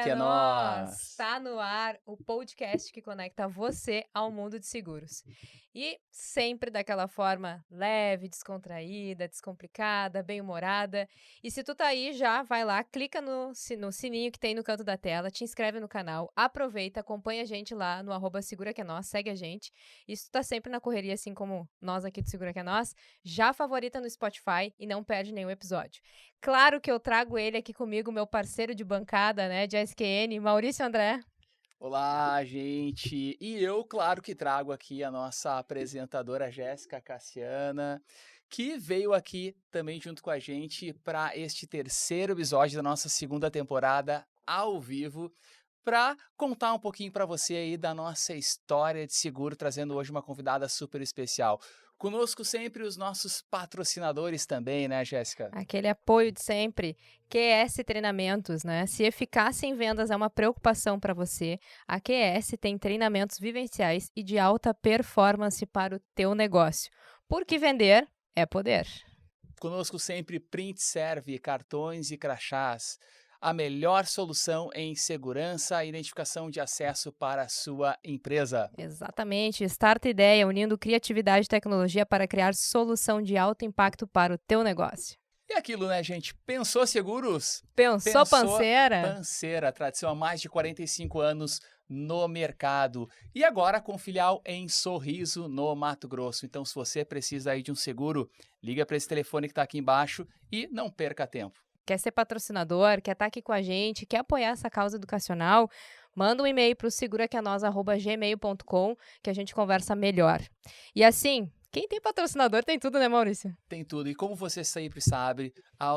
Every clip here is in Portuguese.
que é nós! Tá no ar o podcast que conecta você ao mundo de seguros. E sempre daquela forma leve, descontraída, descomplicada, bem-humorada. E se tu tá aí já, vai lá, clica no sininho que tem no canto da tela, te inscreve no canal, aproveita, acompanha a gente lá no @Segura Que É Nós, segue a gente. E se tu tá sempre na correria, assim como nós aqui do Segura Que É Nós, já favorita no Spotify e não perde nenhum episódio. Claro que eu trago ele aqui comigo, meu parceiro de bancada, né, de SQN, Maurício André. Olá, gente! E eu, claro que trago aqui a nossa apresentadora Jéssica Cassiana, que veio aqui também junto com a gente para este terceiro episódio da nossa segunda temporada ao vivo, para contar um pouquinho para você aí da nossa história de seguro, trazendo hoje uma convidada super especial. Conosco sempre os nossos patrocinadores também, né, Jéssica? Aquele apoio de sempre. QS Treinamentos, né? Se eficácia em vendas é uma preocupação para você, a QS tem treinamentos vivenciais e de alta performance para o teu negócio. Porque vender é poder. Conosco sempre Print Serve, cartões e crachás. A melhor solução em segurança e identificação de acesso para a sua empresa. Exatamente. Starta Ideia, unindo criatividade e tecnologia para criar solução de alto impacto para o teu negócio. E aquilo, né, gente? Pensou seguros? Pensou Panceira? Panceira, tradição há mais de 45 anos no mercado. E agora com filial em Sorriso, no Mato Grosso. Então, se você precisa aí de um seguro, liga para esse telefone que está aqui embaixo e não perca tempo. Quer ser patrocinador, quer estar aqui com a gente, quer apoiar essa causa educacional, manda um e-mail para o seguraqueanos@gmail.com que a gente conversa melhor. E assim, quem tem patrocinador tem tudo, né, Maurício? Tem tudo. E como você sempre sabe,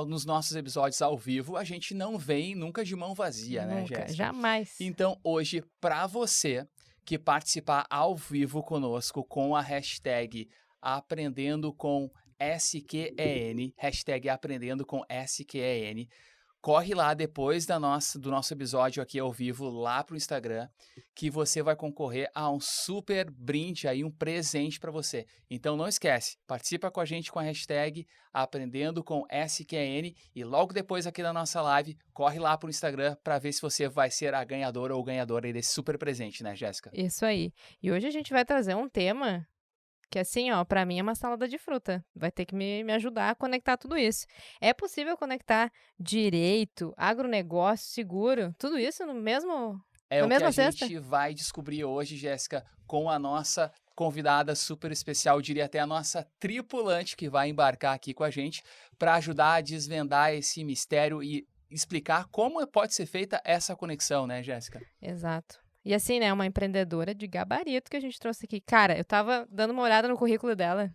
nos nossos episódios ao vivo, a gente não vem nunca de mão vazia, né, Nunca, Jéssica? jamais. Então, hoje, para você que participar ao vivo conosco com a hashtag Aprendendo com SQEN, hashtag Aprendendo com SQEN, corre lá depois do nosso episódio aqui ao vivo, lá para o Instagram, que você vai concorrer a um super brinde aí, um presente para você. Então não esquece, participa com a gente com a hashtag Aprendendo com SQN e logo depois aqui da nossa live, corre lá para o Instagram para ver se você vai ser a ganhadora ou ganhadora aí desse super presente, né, Jéssica? Isso aí. E hoje a gente vai trazer um tema que, assim, ó, pra mim é uma salada de fruta. Vai ter que me ajudar a conectar tudo isso. É possível conectar direito, agronegócio, seguro, tudo isso no mesmo, É na o que mesma a cesta? gente vai descobrir hoje, Jéssica, com a nossa convidada super especial, diria até a nossa tripulante que vai embarcar aqui com a gente para ajudar a desvendar esse mistério e explicar como pode ser feita essa conexão, né, Jéssica? Exato. E assim, né, uma empreendedora de gabarito que a gente trouxe aqui. Cara, eu tava dando uma olhada no currículo dela.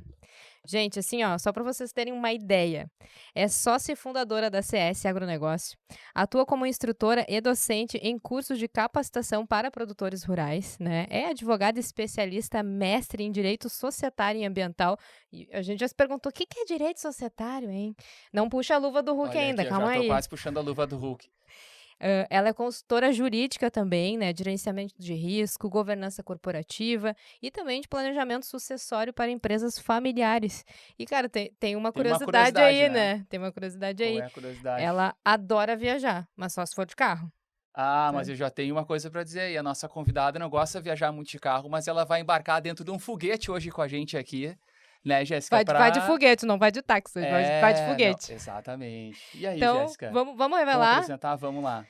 Gente, assim, ó, só para vocês terem uma ideia, é sócia e fundadora da CS Agronegócio, atua como instrutora e docente em cursos de capacitação para produtores rurais, né? É advogada especialista, mestre em direito societário e ambiental. E a gente já se perguntou, o que é direito societário, hein? Não puxa a luva do Hulk Olha ainda, aqui, eu calma já tô aí. quase puxando a luva do Hulk. Ela é consultora jurídica também, né, de gerenciamento de risco, governança corporativa e também de planejamento sucessório para empresas familiares. E, cara, tem uma Tem uma curiosidade curiosidade, aí, né? né? Tem uma curiosidade Qual aí. é a curiosidade? Ela adora viajar, mas só se for de carro. Ah, Tá? mas eu já tenho uma coisa para dizer aí. A nossa convidada não gosta de viajar muito de carro, mas ela vai embarcar dentro de um foguete hoje com a gente aqui, né, Jéssica? Vai de foguete, não vai de táxi, vai de Não, foguete. exatamente. E aí, Então, Jéssica? vamos Vamos revelar? apresentar? Vamos lá.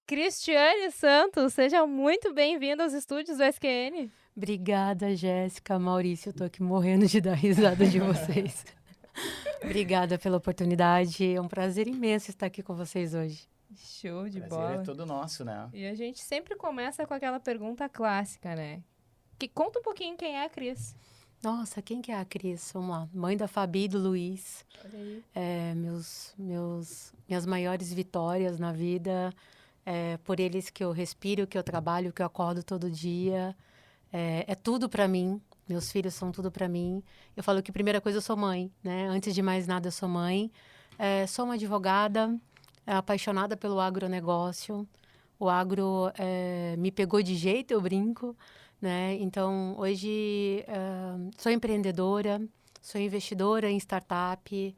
Cristiane Santos, seja muito bem-vinda aos estúdios do SQN. Obrigada, Jéssica, Maurício, eu tô aqui morrendo de dar risada de vocês. Obrigada pela oportunidade, é um prazer imenso estar aqui com vocês hoje. Show de Prazer bola. é todo nosso, né? E a gente sempre começa com aquela pergunta clássica, né? Que conta um pouquinho quem é a Cris. Nossa, quem que é a Cris? Vamos lá, mãe da Fabi e do Luiz. Olha aí. Minhas maiores vitórias na vida, por eles que eu respiro, que eu trabalho, que eu acordo todo dia. É tudo para mim. Meus filhos são tudo para mim. Eu falo que primeira coisa eu sou mãe, né? Antes de mais nada eu sou mãe. Sou uma advogada, apaixonada pelo agronegócio. O agro me pegou de jeito, eu brinco, né? Então, hoje sou empreendedora, sou investidora em startup,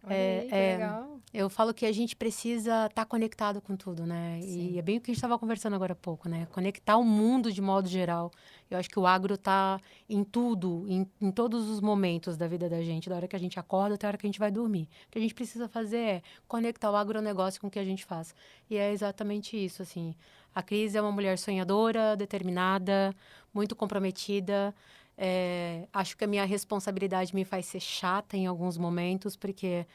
Olha aí, que legal. Eu falo que a gente precisa estar conectado com tudo, né? Sim. E é bem o que a gente estava conversando agora há pouco, né? Conectar o mundo de modo geral. Eu acho que o agro está em tudo, em todos os momentos da vida da gente, da hora que a gente acorda até a hora que a gente vai dormir. O que a gente precisa fazer é conectar o agronegócio com o que a gente faz. E é exatamente isso, assim. A Cris é uma mulher sonhadora, determinada, muito comprometida. Acho que a minha responsabilidade me faz ser chata em alguns momentos, porque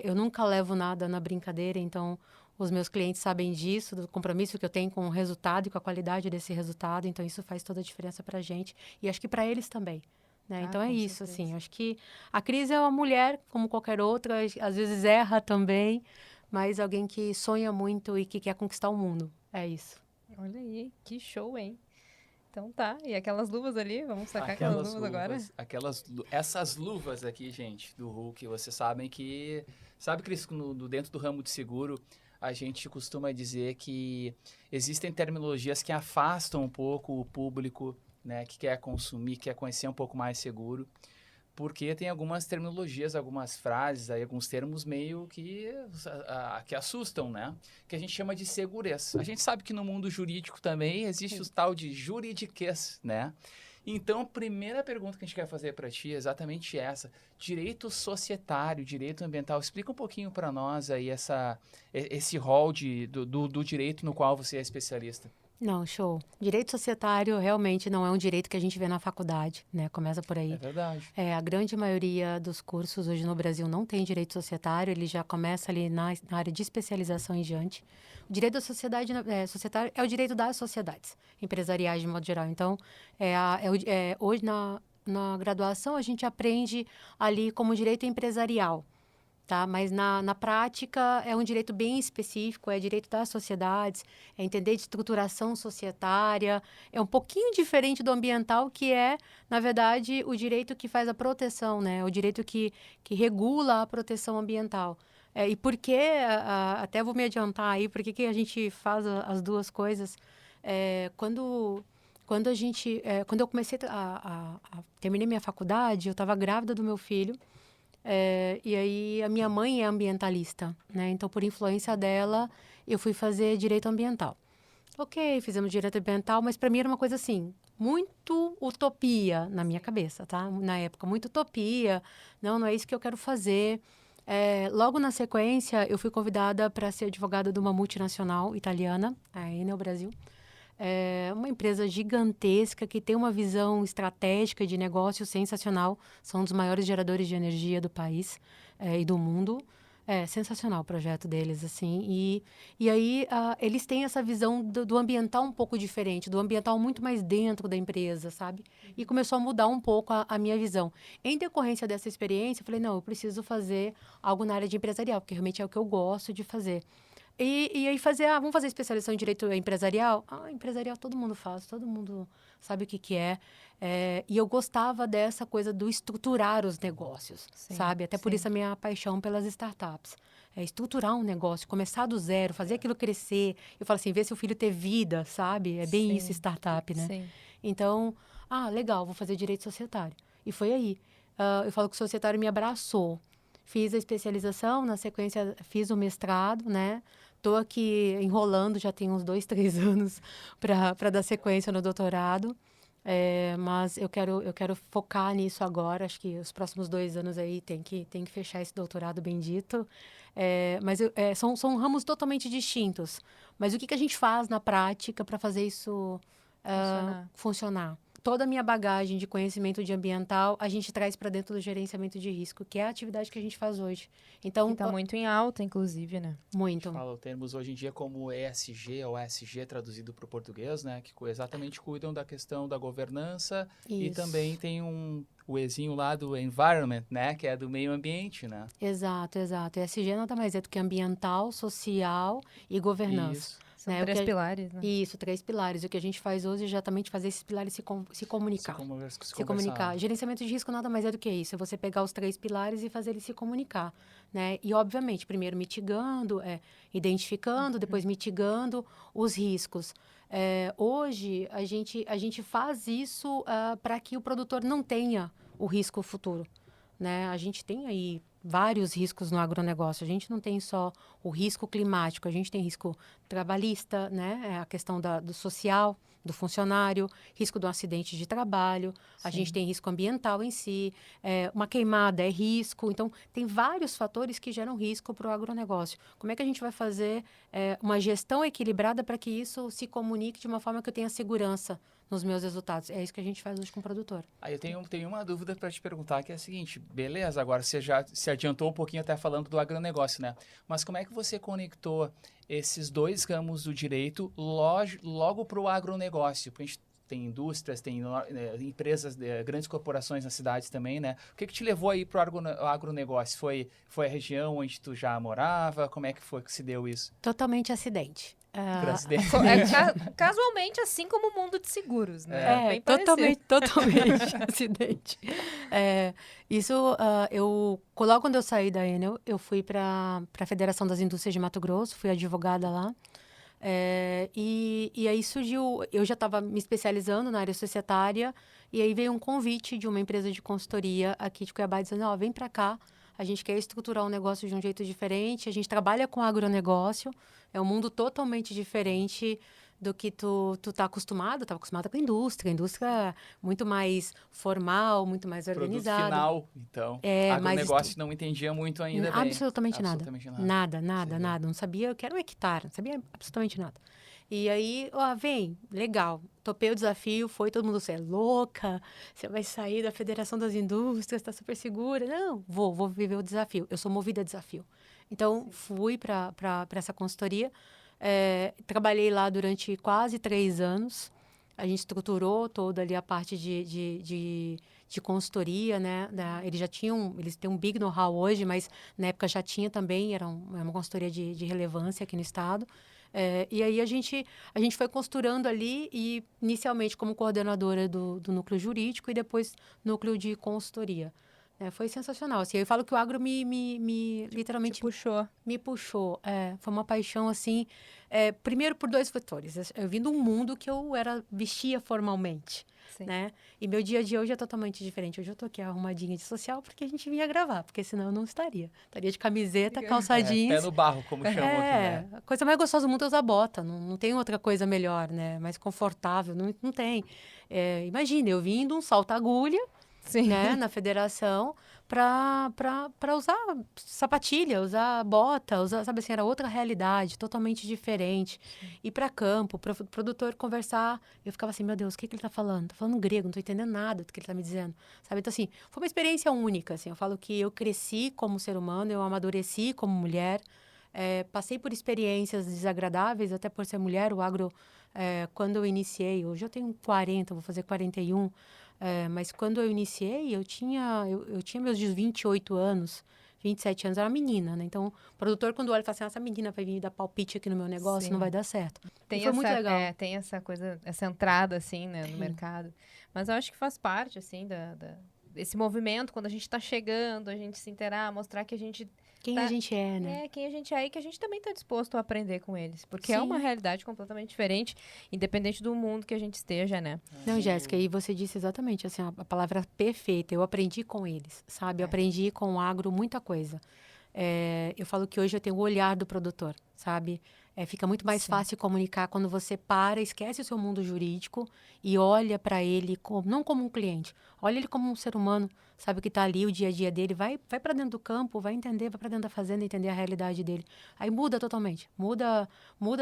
eu nunca levo nada na brincadeira, então os meus clientes sabem disso, do compromisso que eu tenho com o resultado e com a qualidade desse resultado, então isso faz toda a diferença para a gente e acho que para eles também. Né? Então é com isso, certeza. assim, acho que a Cris é uma mulher como qualquer outra, às vezes erra também, mas alguém que sonha muito e que quer conquistar o mundo, é isso. Olha aí, que show, hein? Então tá, e aquelas luvas ali, vamos sacar aquelas luvas agora? Essas luvas aqui, gente, do Hulk, vocês sabem que... Sabe, Cris, dentro do ramo de seguro, a gente costuma dizer que existem terminologias que afastam um pouco o público, né, que quer consumir, quer conhecer um pouco mais seguro, porque tem algumas terminologias, algumas frases, aí, alguns termos meio que assustam, né? Que a gente chama de segurança. A gente sabe que no mundo jurídico também existe o tal de juridiquês, né? Então, a primeira pergunta que a gente quer fazer para ti é exatamente essa. Direito societário, direito ambiental. Explica um pouquinho para nós aí esse rol do direito no qual você é especialista. Não, show. Direito societário realmente não é um direito que a gente vê na faculdade, né? Começa por aí. É verdade. A grande maioria dos cursos hoje no Brasil não tem direito societário, ele já começa ali na área de especialização em diante. O direito da sociedade societário é o direito das sociedades empresariais de modo geral. Então, hoje na graduação a gente aprende ali como direito empresarial. Tá? Mas na prática é um direito bem específico, é direito das sociedades, é entender de estruturação societária, é um pouquinho diferente do ambiental, que é, na verdade, o direito que faz a proteção, né? O direito que regula a proteção ambiental. E por que, até vou me adiantar aí, por que a gente faz as duas coisas? Quando eu comecei terminei minha faculdade, eu estava grávida do meu filho. E aí a minha mãe é ambientalista, né? Então, por influência dela, eu fui fazer direito ambiental. Ok, fizemos direito ambiental, mas para mim era uma coisa assim, muito utopia na minha cabeça, tá? Na época, muito utopia. Não é isso que eu quero fazer. Logo na sequência, eu fui convidada para ser advogada de uma multinacional italiana, a Enel Brasil. É uma empresa gigantesca que tem uma visão estratégica de negócio sensacional. São um dos maiores geradores de energia do país e do mundo. É sensacional o projeto deles, assim. E aí, eles têm essa visão do ambiental um pouco diferente, do ambiental muito mais dentro da empresa, sabe? E começou a mudar um pouco a minha visão. Em decorrência dessa experiência, eu falei, não, eu preciso fazer algo na área de empresarial, porque realmente é o que eu gosto de fazer. E aí vamos fazer especialização em direito empresarial? Empresarial todo mundo faz, todo mundo sabe o que é. E eu gostava dessa coisa do estruturar os negócios, Sim, sabe? Até por isso a minha paixão pelas startups. Estruturar um negócio, começar do zero, fazer aquilo crescer. Eu falo assim, ver seu filho ter vida, sabe? É bem isso, startup, né? Sim. Então, legal, vou fazer direito societário. E foi aí. Eu falo que o societário me abraçou. Fiz a especialização, na sequência fiz o mestrado, né? Estou aqui enrolando, já tem uns 2, 3 anos para dar sequência no doutorado. Mas eu quero focar nisso agora. Acho que os próximos 2 anos aí tem que fechar esse doutorado bendito. Mas são ramos totalmente distintos. Mas o que a gente faz na prática para fazer isso funcionar? Toda a minha bagagem de conhecimento de ambiental, a gente traz para dentro do gerenciamento de risco, que é a atividade que a gente faz hoje. Então, está muito em alta, inclusive, né? Muito. A gente fala termos hoje em dia como ESG ou ESG traduzido para o português, né? Que exatamente cuidam da questão da governança. Isso. E também tem o Ezinho lá do environment, né? Que é do meio ambiente, né? Exato. ESG nada mais é do que ambiental, social e governança. Isso. São 3 pilares, né? Isso, 3 pilares. O que a gente faz hoje é exatamente fazer esses pilares se comunicar. Se comunicar. Gerenciamento de risco nada mais é do que isso. É você pegar os 3 pilares e fazer eles se comunicar, né? E, obviamente, primeiro mitigando, identificando, depois mitigando os riscos. Hoje, a gente faz isso para que o produtor não tenha o risco futuro, né? A gente tem aí vários riscos no agronegócio. A gente não tem só o risco climático, a gente tem risco trabalhista, né? A questão do social, do funcionário, risco de um acidente de trabalho, a gente tem risco ambiental em si, uma queimada é risco. Então, tem vários fatores que geram risco para o agronegócio. Como é que a gente vai fazer uma gestão equilibrada para que isso se comunique de uma forma que eu tenha segurança nos meus resultados? É isso que a gente faz hoje com o produtor. Aí eu tenho uma dúvida para te perguntar, que é a seguinte, beleza, agora você já se adiantou um pouquinho até falando do agronegócio, né? Mas como é que você conectou esses dois ramos do direito logo para o agronegócio? Porque a gente tem indústrias, tem empresas, grandes corporações nas cidades também, né? O que te levou aí para o agronegócio? Foi a região onde tu já morava? Como é que foi que se deu isso? Totalmente acidente. Por acidente. Casualmente, assim como o mundo de seguros, né? Bem totalmente acidente. Logo quando eu saí da Enel, eu fui para a Federação das Indústrias de Mato Grosso, fui advogada lá. E aí surgiu, eu já estava me especializando na área societária, e aí veio um convite de uma empresa de consultoria aqui de Cuiabá, dizendo, vem para cá, a gente quer estruturar um negócio de um jeito diferente, a gente trabalha com agronegócio, é um mundo totalmente diferente do que tu tá acostumado. Eu estava acostumada com a indústria muito mais formal, muito mais organizada. Produto final, então. Agronegócio não entendia muito ainda bem. Absolutamente nada. Nada. Não sabia, eu quero um hectare, não sabia absolutamente nada. E aí, vem, legal, topei o desafio, todo mundo, você é louca, você vai sair da Federação das Indústrias, está super segura. Não, vou viver o desafio, eu sou movida a desafio. Então, fui para essa consultoria, trabalhei lá durante quase 3 anos, a gente estruturou toda ali a parte de consultoria, né? Eles têm um big know-how hoje, mas na época já tinha também, era uma consultoria de relevância aqui no estado. E aí a gente foi costurando ali, e inicialmente como coordenadora do núcleo jurídico e depois núcleo de consultoria. Foi sensacional. Assim, eu falo que o agro me literalmente me puxou. Foi uma paixão, assim, primeiro por 2 fatores. Eu vim de um mundo que eu vestia formalmente. Né? E meu dia a dia hoje é totalmente diferente. Hoje eu tô aqui arrumadinha de social porque a gente vinha gravar, porque senão eu não estaria. Estaria de camiseta, calça jeans. Pé no barro, como chamam aqui, né? A coisa mais gostosa do mundo é usar bota. Não tem outra coisa melhor, né? Mais confortável, não tem. Imagina, eu vim de um salto-agulha, né, na federação, para usar sapatilha, usar bota, sabe assim, era outra realidade, totalmente diferente. Ir para campo, para o produtor conversar, eu ficava assim, meu Deus, o que ele está falando? Tá falando grego, não estou entendendo nada do que ele está me dizendo, sabe? Então, assim, foi uma experiência única, assim, eu falo que eu cresci como ser humano, eu amadureci como mulher, passei por experiências desagradáveis, até por ser mulher, o agro, quando eu iniciei, hoje eu tenho 40, vou fazer 41, mas quando eu iniciei, eu tinha meus 28 anos, 27 anos, era menina, né? Então, o produtor, quando olha, fala assim, essa menina vai vir dar palpite aqui no meu negócio, não vai dar certo. Foi muito legal. Tem essa coisa, essa entrada, assim, né, no mercado. Mas eu acho que faz parte, assim, desse movimento, quando a gente está chegando, a gente se inteirar, mostrar que a gente... Quem a gente é, né? Quem a gente é, e que a gente também está disposto a aprender com eles. Porque é uma realidade completamente diferente, independente do mundo que a gente esteja, né? Não, Jéssica, e você disse exatamente, assim, a palavra perfeita. Eu aprendi com eles, sabe? Eu aprendi com o agro muita coisa. Eu falo que hoje eu tenho o olhar do produtor, sabe? Fica muito mais fácil comunicar quando você esquece o seu mundo jurídico e olha para ele não como um cliente, olha ele como um ser humano, sabe, que está ali, o dia a dia dele, vai para dentro do campo, vai entender, vai para dentro da fazenda, entender a realidade dele. Aí muda totalmente, muda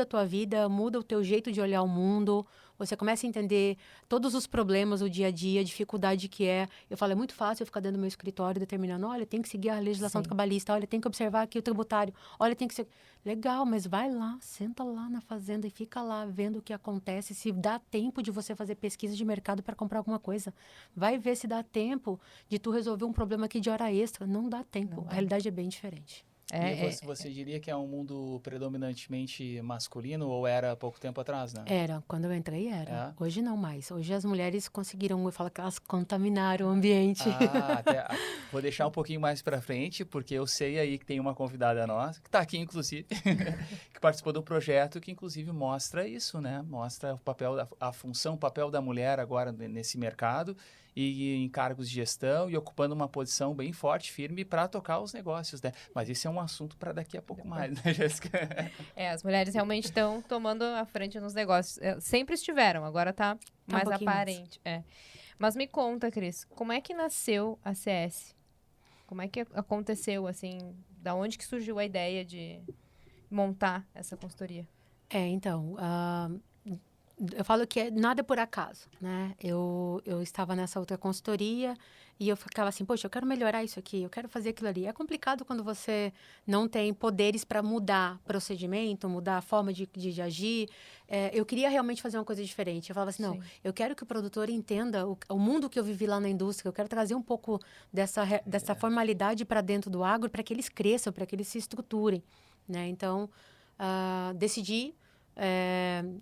a tua vida, muda o teu jeito de olhar o mundo, você começa a entender todos os problemas, o dia a dia, a dificuldade que é. Eu falo, é muito fácil eu ficar dentro do meu escritório determinando, olha, tem que seguir a legislação trabalhista, olha, tem que observar aqui o tributário, olha, tem que ser... Legal, mas vai lá, senta lá na fazenda e fica lá vendo o que acontece, se dá tempo de você fazer pesquisa de mercado para comprar alguma coisa. Vai ver se dá tempo de tu resolver um problema aqui de hora extra. Não dá tempo. A realidade é bem diferente. Você diria que é um mundo predominantemente masculino ou era há pouco tempo atrás, né? Era, quando eu entrei era. Hoje não mais. Hoje as mulheres conseguiram, eu falo que elas contaminaram o ambiente. Vou deixar um pouquinho mais para frente, porque eu sei aí que tem uma convidada nossa, que está aqui inclusive, que participou do projeto, que inclusive mostra isso, né? Mostra o papel, a função, o papel da mulher agora nesse mercado. e em cargos de gestão e ocupando uma posição bem forte, firme para tocar os negócios, né? Mas isso é um assunto para daqui a pouco mais, né, Jéssica? As mulheres realmente estão tomando a frente nos negócios. Sempre estiveram, agora tá mais pouquinho mais. aparente. Mas me conta, Cris, como é que nasceu a CS? Como é que aconteceu, assim, da onde que surgiu a ideia de montar essa consultoria? Então, eu falo que nada é por acaso, né? Eu estava nessa outra consultoria e eu ficava assim, poxa, eu quero melhorar isso aqui, eu quero fazer aquilo ali. É complicado quando você não tem poderes para mudar procedimento, mudar a forma de agir. Eu queria realmente fazer uma coisa diferente. Eu falava assim, não, Sim. eu quero que o produtor entenda o mundo que eu vivi lá na indústria, eu quero trazer um pouco dessa formalidade para dentro do agro, para que eles cresçam, para que eles se estruturem, né? Então, decidi...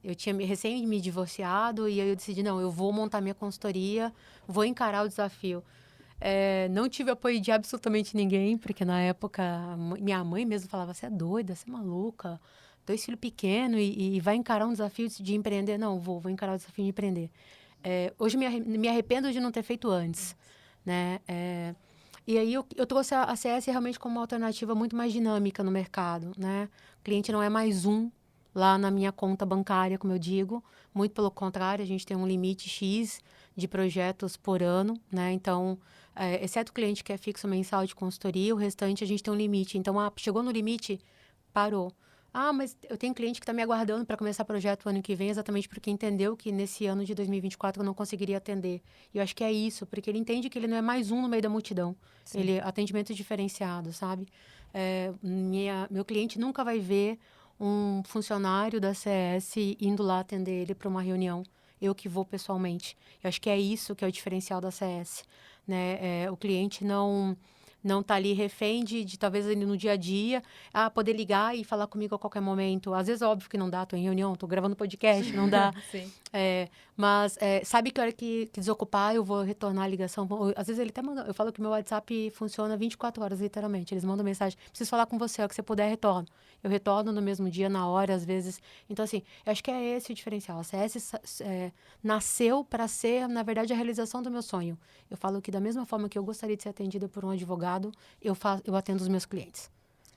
eu tinha recém me divorciado e aí eu decidi, não, eu vou montar minha consultoria, vou encarar o desafio. Não tive apoio de absolutamente ninguém, porque na época minha mãe mesmo falava, você é doida, você é maluca, 2 filhos pequenos e vai encarar um desafio de empreender? Não, vou encarar o desafio de empreender. Hoje me arrependo de não ter feito antes, né? E aí eu trouxe a CS realmente como uma alternativa muito mais dinâmica no mercado, né? O cliente não é mais um lá na minha conta bancária, como eu digo. Muito pelo contrário, a gente tem um limite X de projetos por ano, né? Então, exceto o cliente que é fixo mensal de consultoria, o restante a gente tem um limite. Então, chegou no limite, parou. Mas eu tenho cliente que está me aguardando para começar projeto o ano que vem, exatamente porque entendeu que nesse ano de 2024 eu não conseguiria atender. E eu acho que é isso, porque ele entende que ele não é mais um no meio da multidão. Sim. Ele atendimento diferenciado, sabe? Meu cliente nunca vai ver um funcionário da CS indo lá atender ele para uma reunião. Eu que vou pessoalmente. Eu acho que é isso que é o diferencial da CS, né? O cliente não tá ali refém de talvez ele no dia a dia, poder ligar e falar comigo a qualquer momento. Às vezes, óbvio que não dá, tô em reunião, tô gravando podcast, não dá. Sim. Mas sabe que a hora que desocupar, eu vou retornar a ligação. Às vezes ele até manda, eu falo que meu WhatsApp funciona 24 horas, literalmente. Eles mandam mensagem, preciso falar com você, o que você puder, retorno. Eu retorno no mesmo dia, na hora, às vezes. Então, assim, eu acho que é esse o diferencial. A CS nasceu para ser, na verdade, a realização do meu sonho. Eu falo que da mesma forma que eu gostaria de ser atendida por um advogado, eu atendo os meus clientes.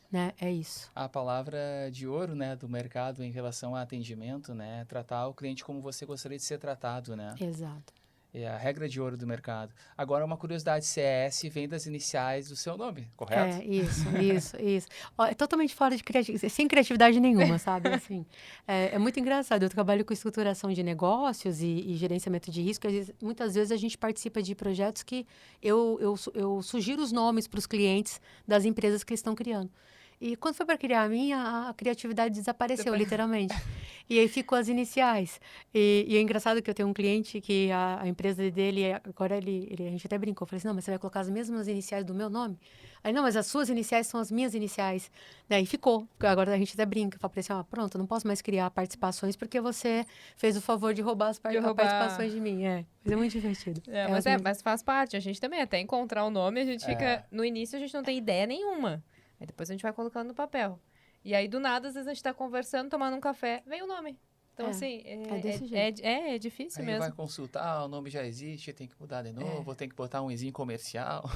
Né? É isso. A palavra de ouro, né, do mercado em relação a atendimento, né, tratar o cliente como você gostaria de ser tratado, né? Exato. É a regra de ouro do mercado. Agora, uma curiosidade, CS vem das iniciais do seu nome, correto? Isso. É totalmente fora de criatividade, sem criatividade nenhuma, sabe? Assim, é muito engraçado. Eu trabalho com estruturação de negócios e gerenciamento de risco. Muitas vezes a gente participa de projetos que eu sugiro os nomes para os clientes das empresas que eles estão criando. E quando foi para criar a minha, a criatividade desapareceu, literalmente. E aí ficou as iniciais. E é engraçado que eu tenho um cliente que a empresa dele, agora a gente até brincou. Eu falei assim, não, mas você vai colocar as mesmas iniciais do meu nome? Aí, não, mas as suas iniciais são as minhas iniciais. Daí ficou. Agora a gente até brinca. Fala assim, pronto, não posso mais criar participações porque você fez o favor de roubar as participações de mim. Mas é muito divertido. Mas faz parte. A gente também, até encontrar o nome, a gente fica... No início, a gente não tem ideia nenhuma. Aí depois a gente vai colocando no papel. E aí, do nada, às vezes a gente tá conversando, tomando um café, vem o nome. Então, assim, desse jeito. é difícil Aí mesmo. vai consultar, o nome já existe, tem que mudar de novo, tem que botar um izinho comercial.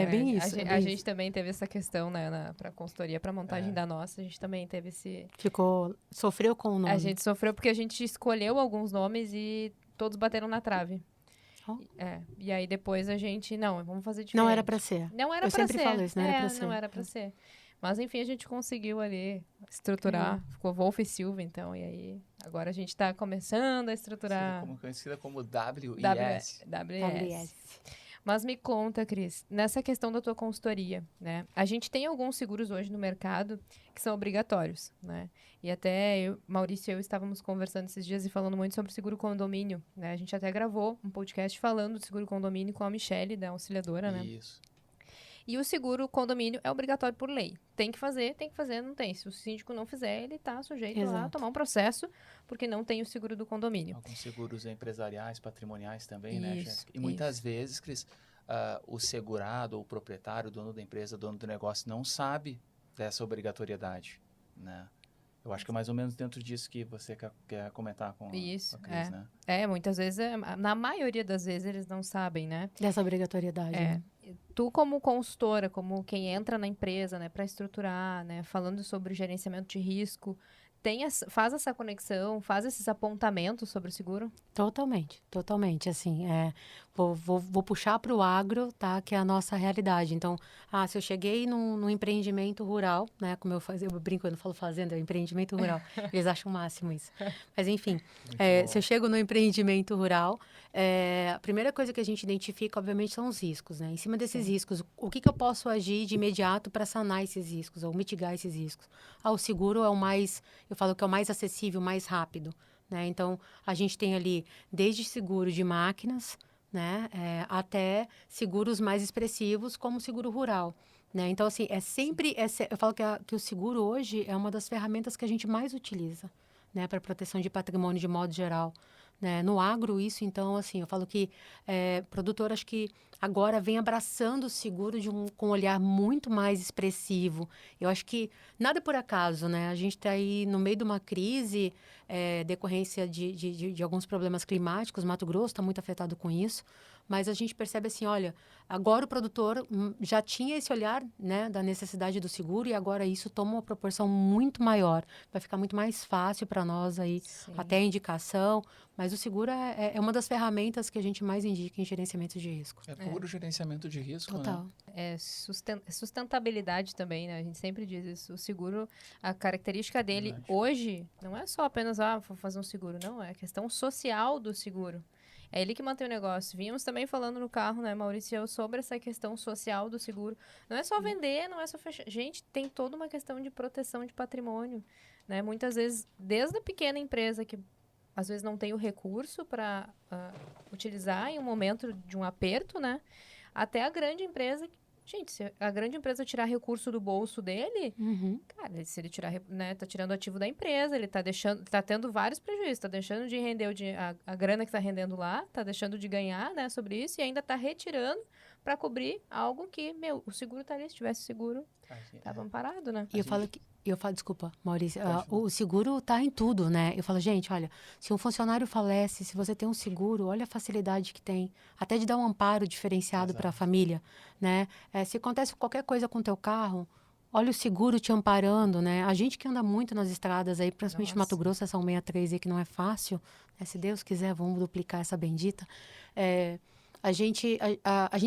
Bem isso. A gente também teve essa questão, né, pra consultoria, pra montagem da nossa, a gente também teve esse... Sofreu com o nome. A gente sofreu porque a gente escolheu alguns nomes e todos bateram na trave. E aí depois a gente, vamos fazer diferente. Não era pra ser. Não era Eu pra ser. sempre falo isso, não era pra ser. Não era pra ser. Mas, enfim, a gente conseguiu ali estruturar. Ficou Wolf e Silva, então. E aí, agora a gente tá começando a estruturar... Conhecida como WIS. WIS. Mas me conta, Cris, nessa questão da tua consultoria, né? A gente tem alguns seguros hoje no mercado que são obrigatórios, né? E até Maurício e eu estávamos conversando esses dias e falando muito sobre o seguro condomínio, né? A gente até gravou um podcast falando do seguro condomínio com a Michelle, da Auxiliadora, né? Isso. E o seguro condomínio é obrigatório por lei. Tem que fazer, não tem. Se o síndico não fizer, ele está sujeito a tomar um processo, porque não tem o seguro do condomínio. Alguns seguros empresariais, patrimoniais também, né, Jéssica? E muitas vezes, Cris, o segurado, ou o proprietário, o dono da empresa, o dono do negócio, não sabe dessa obrigatoriedade, né? Eu acho que é mais ou menos dentro disso que você quer comentar com Isso, a Cris, né? Muitas vezes, na maioria das vezes, eles não sabem, né? Dessa obrigatoriedade, né? Tu, como consultora, como quem entra na empresa, né, para estruturar, né, falando sobre gerenciamento de risco, faz essa conexão, faz esses apontamentos sobre o seguro? Totalmente, assim, vou puxar para o agro, tá, que é a nossa realidade. Então, se eu cheguei num empreendimento rural, né, como eu brinco, eu não falo fazenda, é empreendimento rural, eles acham o máximo isso. Mas, enfim, se eu chego no empreendimento rural, a primeira coisa que a gente identifica, obviamente, são os riscos, né? Em cima desses riscos, o que eu posso agir de imediato para sanar esses riscos, ou mitigar esses riscos? O seguro é o mais, eu falo que é o mais acessível, mais rápido, né? Então, a gente tem ali desde seguro de máquinas, né, até seguros mais expressivos, como o seguro rural, né? Então, assim, eu falo que o seguro hoje é uma das ferramentas que a gente mais utiliza, né, para proteção de patrimônio de modo geral. Né? No agro, isso, então, assim, eu falo que produtor, acho que agora vem abraçando o seguro com um olhar muito mais expressivo. Eu acho que nada é por acaso, né? A gente está aí no meio de uma crise, decorrência de alguns problemas climáticos. Mato Grosso está muito afetado com isso. Mas a gente percebe assim, olha, agora o produtor já tinha esse olhar, né, da necessidade do seguro e agora isso toma uma proporção muito maior. Vai ficar muito mais fácil para nós aí, até a indicação. Mas o seguro é uma das ferramentas que a gente mais indica em gerenciamento de risco. É puro gerenciamento de risco, Total. né? É sustentabilidade também, né? A gente sempre diz isso. O seguro, a característica dele hoje não é só apenas, vou fazer um seguro. Não, é a questão social do seguro. É ele que mantém o negócio. Vínhamos também falando no carro, né, Maurício, eu, sobre essa questão social do seguro. Não é só vender, não é só fechar. Gente, tem toda uma questão de proteção de patrimônio, né? Muitas vezes, desde a pequena empresa que às vezes não tem o recurso para utilizar em um momento de um aperto, né? Até a grande empresa. Gente, se a grande empresa tirar recurso do bolso dele, cara, se ele tirar, né, tá tirando ativo da empresa, ele tá tendo vários prejuízos, tá deixando de render a grana que tá rendendo lá, tá deixando de ganhar, né, sobre isso, e ainda tá retirando para cobrir algo que, o seguro tá ali, se tivesse seguro, tava amparado, né? E eu falo, desculpa, Maurício, o seguro está em tudo, né? Eu falo, gente, olha, se um funcionário falece, se você tem um seguro, olha a facilidade que tem, até de dar um amparo diferenciado para a família, né? Se acontece qualquer coisa com o teu carro, olha o seguro te amparando, né? A gente que anda muito nas estradas aí, principalmente em Mato Grosso, essa 163 aí que não é fácil, né? Se Deus quiser, vamos duplicar essa bendita. A gente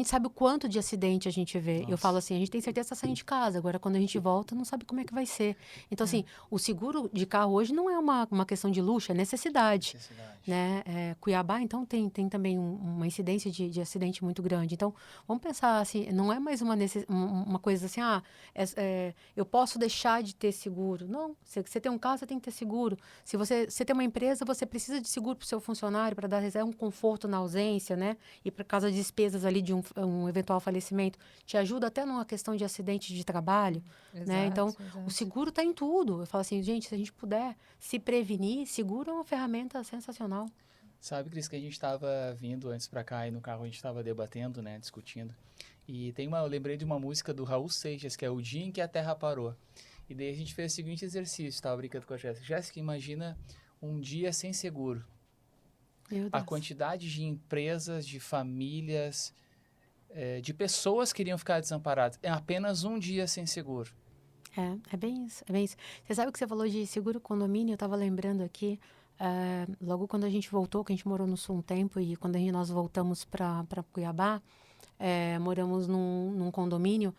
sabe o quanto de acidente a gente vê. Eu falo assim, a gente tem certeza que está saindo de casa. Agora, quando a gente volta, não sabe como é que vai ser. Então, assim, o seguro de carro hoje não é uma questão de luxo, é necessidade. Né? Cuiabá, então, tem também uma incidência de acidente muito grande. Então, vamos pensar assim, não é mais uma coisa assim, eu posso deixar de ter seguro. Não, se você tem um carro, você tem que ter seguro. Se você tem uma empresa, você precisa de seguro para o seu funcionário, para dar um conforto na ausência, né? E por causa de despesas ali de um eventual falecimento, te ajuda até numa questão de acidente de trabalho, né? Então, o seguro está em tudo. Eu falo assim, gente, se a gente puder se prevenir, seguro é uma ferramenta sensacional. Sabe, Cris, que a gente estava vindo antes para cá e no carro a gente estava debatendo, né, discutindo. E eu lembrei de uma música do Raul Seixas, que é O Dia em que a Terra Parou. E daí a gente fez o seguinte exercício, estava brincando com a Jéssica. Jéssica, imagina um dia sem seguro. A quantidade de empresas, de famílias, de pessoas que iriam ficar desamparadas. É apenas um dia sem seguro. É bem isso, é bem isso. Você sabe o que você falou de seguro condomínio? Eu estava lembrando aqui, logo quando a gente voltou, que a gente morou no Sul um tempo, e quando nós voltamos para Cuiabá, moramos num condomínio.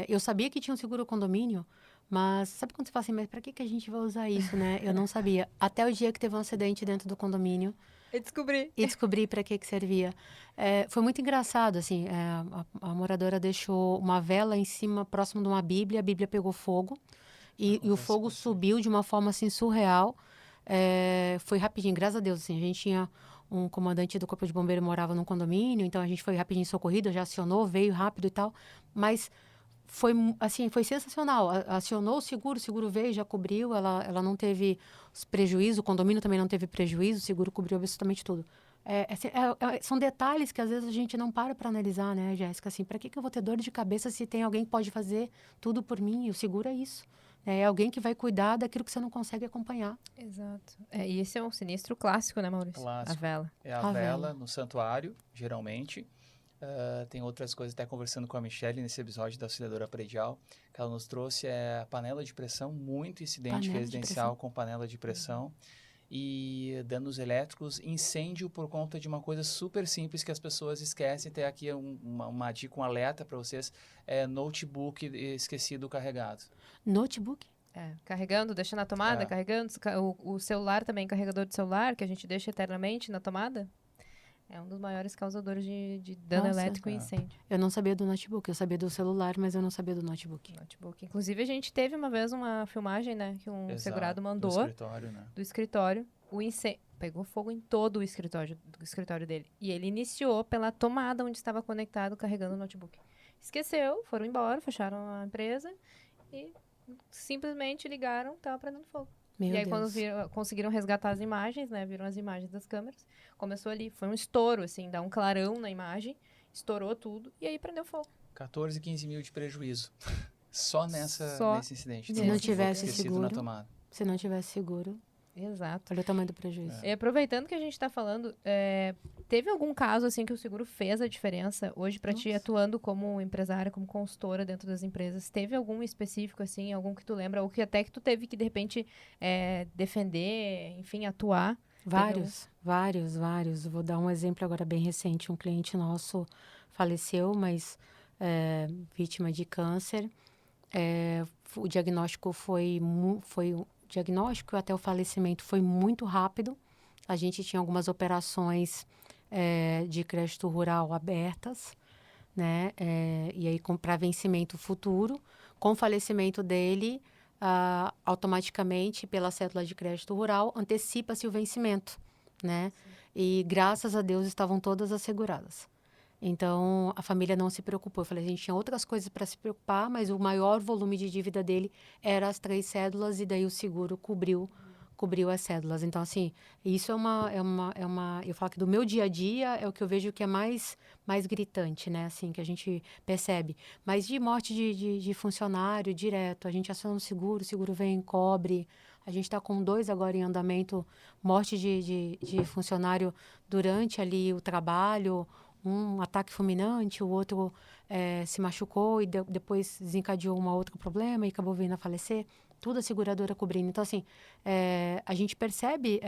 Eu sabia que tinha um seguro condomínio, mas sabe quando você fala assim, mas para que a gente vai usar isso, né? Eu não sabia. Até o dia que teve um acidente dentro do condomínio. E descobri para que servia. Foi muito engraçado, assim, a moradora deixou uma vela em cima, próximo de uma Bíblia, a Bíblia pegou fogo, e o fogo subiu de uma forma, assim, surreal. Foi rapidinho, graças a Deus, assim, a gente tinha um comandante do Corpo de Bombeiro morava num condomínio, então a gente foi rapidinho socorrido, já acionou, veio rápido e tal, mas foi sensacional. Acionou o seguro veio, já cobriu, ela não teve prejuízo, o condomínio também não teve prejuízo, o seguro cobriu absolutamente tudo. São detalhes que às vezes a gente não para analisar, né, Jéssica? Assim, para que eu vou ter dor de cabeça se tem alguém que pode fazer tudo por mim? E o seguro é isso. É alguém que vai cuidar daquilo que você não consegue acompanhar. Exato. E esse é um sinistro clássico, né, Maurício? Clássico. A vela. É a vela no santuário, geralmente. Tem outras coisas, até conversando com a Michelle nesse episódio da auxiliadora predial, que ela nos trouxe a panela de pressão, muito incidente residencial com panela de pressão. E danos elétricos, incêndio por conta de uma coisa super simples que as pessoas esquecem. Tem aqui uma dica, um alerta para vocês, notebook esquecido carregado. Notebook? Carregando, deixa na tomada, carregando. O celular também, carregador de celular, que a gente deixa eternamente na tomada. É um dos maiores causadores de dano elétrico e incêndio. Eu não sabia do notebook, eu sabia do celular, mas eu não sabia do notebook. Inclusive, a gente teve uma vez uma filmagem, né, que um segurado mandou. Do escritório, né? Do escritório. O incêndio pegou fogo em todo o escritório dele. E ele iniciou pela tomada onde estava conectado, carregando o notebook. Esqueceu, foram embora, fecharam a empresa e simplesmente ligaram, estava prendendo fogo. Meu e aí, Deus. quando conseguiram resgatar as imagens, né? Viram as imagens das câmeras. Começou ali, foi um estouro, assim, dá um clarão na imagem. Estourou tudo e aí prendeu fogo. 14, 15 mil de prejuízo. Só nesse incidente. Se não tivesse seguro. Na tomada. Se não tivesse seguro. Exato. Olha o tamanho do prejuízo. E aproveitando que a gente está falando, teve algum caso assim que o seguro fez a diferença hoje para ti, atuando como empresária, como consultora dentro das empresas? Teve algum específico assim, algum que tu lembra, ou que até que tu teve que de repente defender, enfim, atuar? Vários. Vou dar um exemplo agora bem recente. Um cliente nosso faleceu, mas vítima de câncer. O diagnóstico o diagnóstico até o falecimento foi muito rápido. A gente tinha algumas operações de crédito rural abertas, né? E aí para vencimento futuro. Com o falecimento dele, automaticamente, pela cédula de crédito rural, antecipa-se o vencimento, né? E graças a Deus estavam todas asseguradas. Então, a família não se preocupou. Eu falei, a gente tinha outras coisas para se preocupar, mas o maior volume de dívida dele era as 3 cédulas e daí o seguro cobriu as cédulas. Então, assim, isso eu falo que do meu dia a dia é o que eu vejo que é mais gritante, né? Assim, que a gente percebe. Mas de morte de funcionário direto, a gente aciona o seguro vem, cobre. A gente está com 2 agora em andamento, morte de funcionário durante ali o trabalho, um ataque fulminante, o outro se machucou e depois desencadeou um outro problema e acabou vindo a falecer. Tudo a seguradora cobrindo. Então, assim, a gente percebe,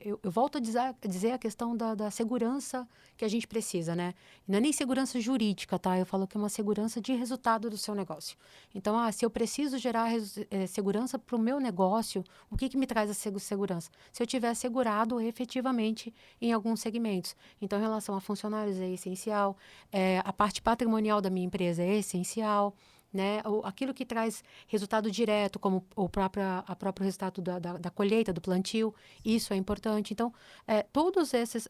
eu volto a dizer a questão da segurança que a gente precisa, né? Não é nem segurança jurídica, tá? Eu falo que é uma segurança de resultado do seu negócio. Então, se eu preciso gerar segurança para o meu negócio, o que me traz a segurança? Se eu tiver assegurado efetivamente em alguns segmentos. Então, em relação a funcionários é essencial, a parte patrimonial da minha empresa é essencial, né? Aquilo que traz resultado direto, como o próprio resultado da colheita, do plantio, isso é importante. Então, todos essas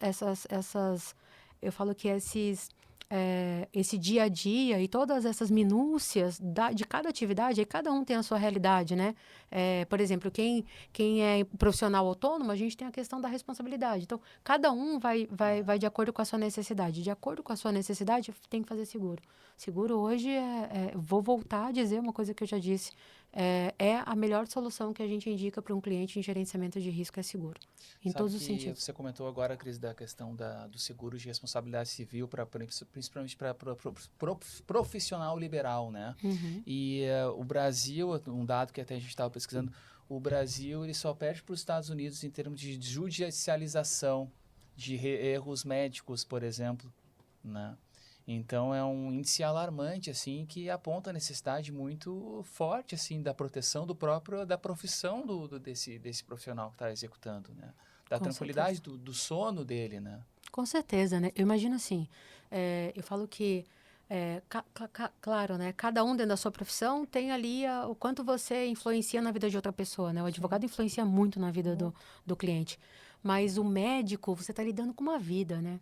eu falo que esse dia a dia e todas essas minúcias de cada atividade, aí cada um tem a sua realidade, né? Por exemplo, quem é profissional autônomo, a gente tem a questão da responsabilidade. Então, cada um vai de acordo com a sua necessidade. De acordo com a sua necessidade, tem que fazer seguro. Seguro hoje vou voltar a dizer uma coisa que eu já disse, é a melhor solução que a gente indica para um cliente em gerenciamento de risco é seguro, em todos os sentidos. Você comentou agora, Cris, da questão do seguro de responsabilidade civil, principalmente para profissional liberal, né? Uhum. E o Brasil, um dado que até a gente estava pesquisando, o Brasil ele só perde para os Estados Unidos em termos de judicialização de erros médicos, por exemplo, né? Então, é um índice alarmante, assim, que aponta a necessidade muito forte, assim, da proteção da profissão desse profissional que está executando, né? Da Com tranquilidade do sono dele, né? Com certeza, né? Eu imagino assim, eu falo que, claro, né? Cada um dentro da sua profissão tem ali o quanto você influencia na vida de outra pessoa, né? O advogado influencia muito na vida do cliente. Mas o médico, você está lidando com uma vida, né?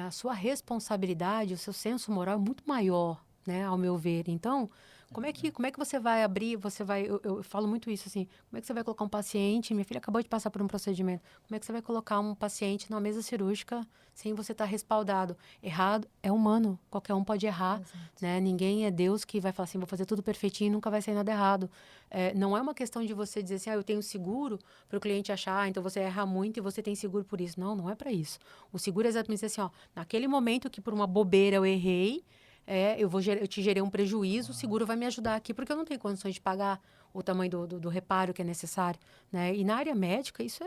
A sua responsabilidade, o seu senso moral é muito maior, né, ao meu ver. Então, Como é que você vai abrir, eu falo muito isso, assim, como é que você vai colocar um paciente, minha filha acabou de passar por um procedimento, como é que você vai colocar um paciente numa mesa cirúrgica sem você estar respaldado? Errado é humano, qualquer um pode errar, né? Ninguém é Deus que vai falar assim, vou fazer tudo perfeitinho e nunca vai sair nada errado. Não é uma questão de você dizer assim, eu tenho seguro para o cliente achar, então você erra muito e você tem seguro por isso. Não, não é para isso. O seguro é exatamente assim, naquele momento que por uma bobeira eu errei, eu te gerei um prejuízo, o seguro vai me ajudar aqui, porque eu não tenho condições de pagar o tamanho do reparo que é necessário, né? E na área médica, isso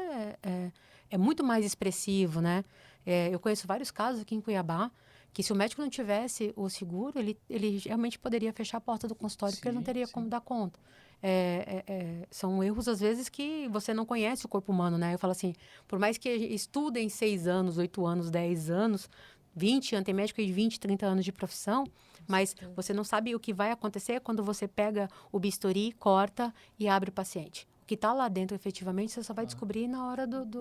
é muito mais expressivo, né? Eu conheço vários casos aqui em Cuiabá, que se o médico não tivesse o seguro, ele realmente poderia fechar a porta do consultório, porque ele não teria como dar conta. São erros, às vezes, que você não conhece o corpo humano, né? Eu falo assim, por mais que estudem 6 anos, 8 anos, 10 anos, 20 anos, tem médico de 20, 30 anos de profissão, mas você não sabe o que vai acontecer quando você pega o bisturi, corta e abre o paciente. O que está lá dentro, efetivamente, você só vai descobrir na hora do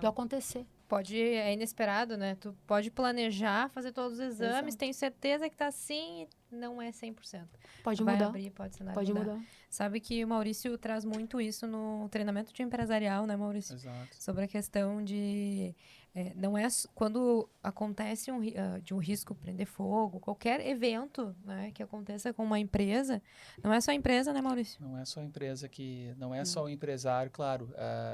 acontecer. É inesperado, né? Tu pode planejar, fazer todos os exames, Exato. tenho certeza que tá assim, não é 100%. Pode Vai mudar. abrir, pode cenário Pode mudar. Sabe que o Maurício traz muito isso no treinamento de empresarial, né, Maurício? Exato. Sobre a questão de... não é quando acontece de um risco prender fogo, qualquer evento, né, que aconteça com uma empresa, não é só a empresa, né, Maurício? Não é só a empresa não é só o empresário, claro.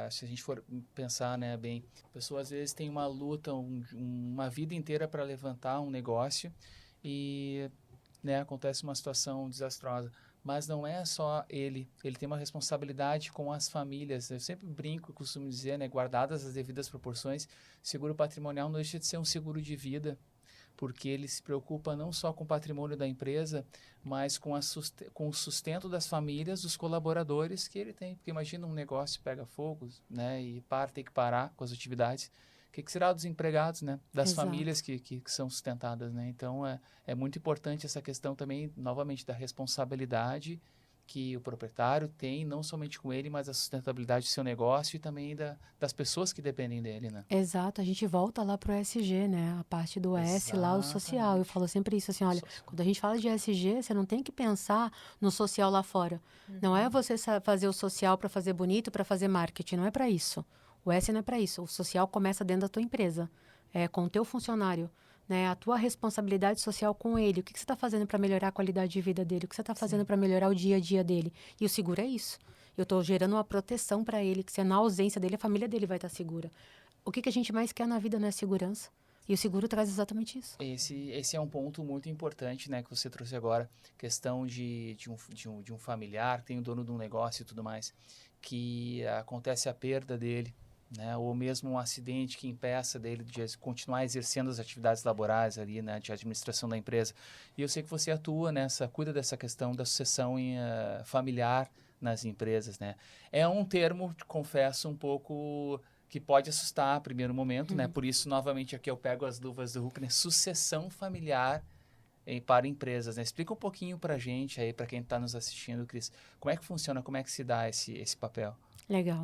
Se a gente for pensar, né, bem, a pessoa às vezes tem uma luta, uma vida inteira para levantar um negócio e, né, acontece uma situação desastrosa. Mas não é só ele tem uma responsabilidade com as famílias. Eu sempre brinco, costumo dizer, né, guardadas as devidas proporções, seguro patrimonial não deixa de ser um seguro de vida, porque ele se preocupa não só com o patrimônio da empresa, mas com o sustento das famílias, dos colaboradores que ele tem. Porque imagina um negócio pega fogo, né, e tem que parar com as atividades. O que será dos empregados, né? Das Exato. famílias que são sustentadas, né? Então, é muito importante essa questão também, novamente, da responsabilidade que o proprietário tem, não somente com ele, mas a sustentabilidade do seu negócio e também das pessoas que dependem dele, né? Exato, a gente volta lá pro ESG, né? A parte do S lá, o social. Eu falo sempre isso, assim, olha, quando a gente fala de ESG, você não tem que pensar no social lá fora. Não é você fazer o social para fazer bonito, para fazer marketing, não é para isso. O S não é para isso. O social começa dentro da tua empresa, com o teu funcionário, né? A tua responsabilidade social com ele. O que você está fazendo para melhorar a qualidade de vida dele? O que você está fazendo para melhorar o dia a dia dele? E o seguro é isso. Eu estou gerando uma proteção para ele, que se na ausência dele, a família dele vai estar segura. O que a gente mais quer na vida não é segurança. E o seguro traz exatamente isso. Esse é um ponto muito importante, né, que você trouxe agora, questão de um familiar, tem o dono de um negócio e tudo mais, que acontece a perda dele, né, ou mesmo um acidente que impeça dele de continuar exercendo as atividades laborais ali, né, de administração da empresa. E eu sei que você atua cuida dessa questão da sucessão familiar nas empresas, né. É um termo, confesso, um pouco que pode assustar a primeiro momento, né? Por isso, novamente, aqui eu pego as luvas do Hulk, né? Sucessão familiar para empresas, né? Explica um pouquinho para a gente aí, para quem está nos assistindo, Cris, como é que funciona, como é que se dá esse papel? Legal.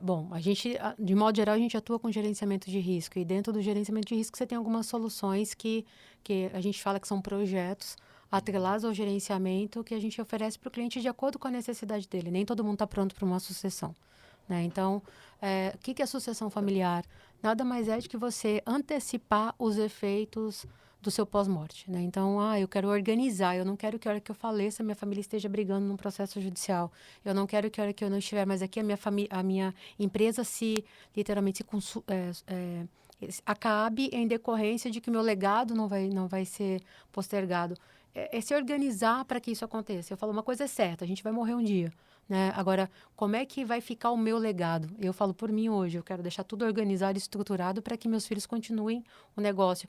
Bom, a gente, de modo geral, a gente atua com gerenciamento de risco. E dentro do gerenciamento de risco, você tem algumas soluções que a gente fala que são projetos atrelados ao gerenciamento que a gente oferece para o cliente de acordo com a necessidade dele. Nem todo mundo está pronto para uma sucessão, né? Então, o que é sucessão familiar? Nada mais é de que você antecipar os efeitos do seu pós-morte, né? Então, eu quero organizar, eu não quero que a hora que eu faleça, minha família esteja brigando num processo judicial. Eu não quero que a hora que eu não estiver mais aqui, a minha empresa literalmente, acabe em decorrência de que o meu legado não vai ser postergado. É se organizar para que isso aconteça. Eu falo, uma coisa é certa, a gente vai morrer um dia, né? Agora, como é que vai ficar o meu legado? Eu falo por mim hoje, eu quero deixar tudo organizado e estruturado para que meus filhos continuem o negócio,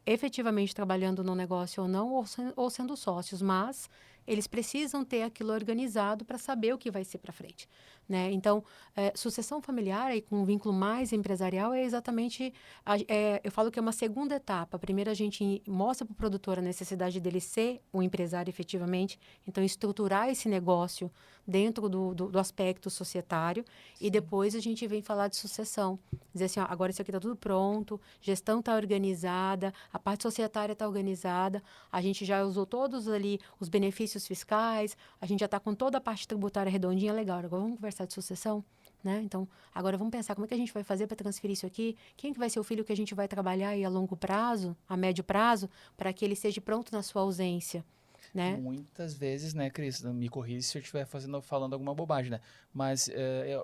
efetivamente trabalhando no negócio ou não, ou sendo sócios, mas eles precisam ter aquilo organizado para saber o que vai ser para frente, né? Então, sucessão familiar, aí, com um vínculo mais empresarial, é exatamente, eu falo que é uma segunda etapa. Primeiro, a gente mostra para o produtor a necessidade dele ser um empresário efetivamente, então estruturar esse negócio dentro do aspecto societário. Sim. E depois a gente vem falar de sucessão. Dizer assim, agora isso aqui está tudo pronto, gestão está organizada, a parte societária está organizada, a gente já usou todos ali os benefícios benefícios fiscais, a gente já está com toda a parte tributária redondinha, legal. Agora vamos conversar de sucessão, né? Então, agora vamos pensar como é que a gente vai fazer para transferir isso aqui, quem que vai ser o filho que a gente vai trabalhar aí a longo prazo, a médio prazo, para que ele esteja pronto na sua ausência, né? Muitas vezes, né, Cris, me corrija se eu estiver falando alguma bobagem, né? Mas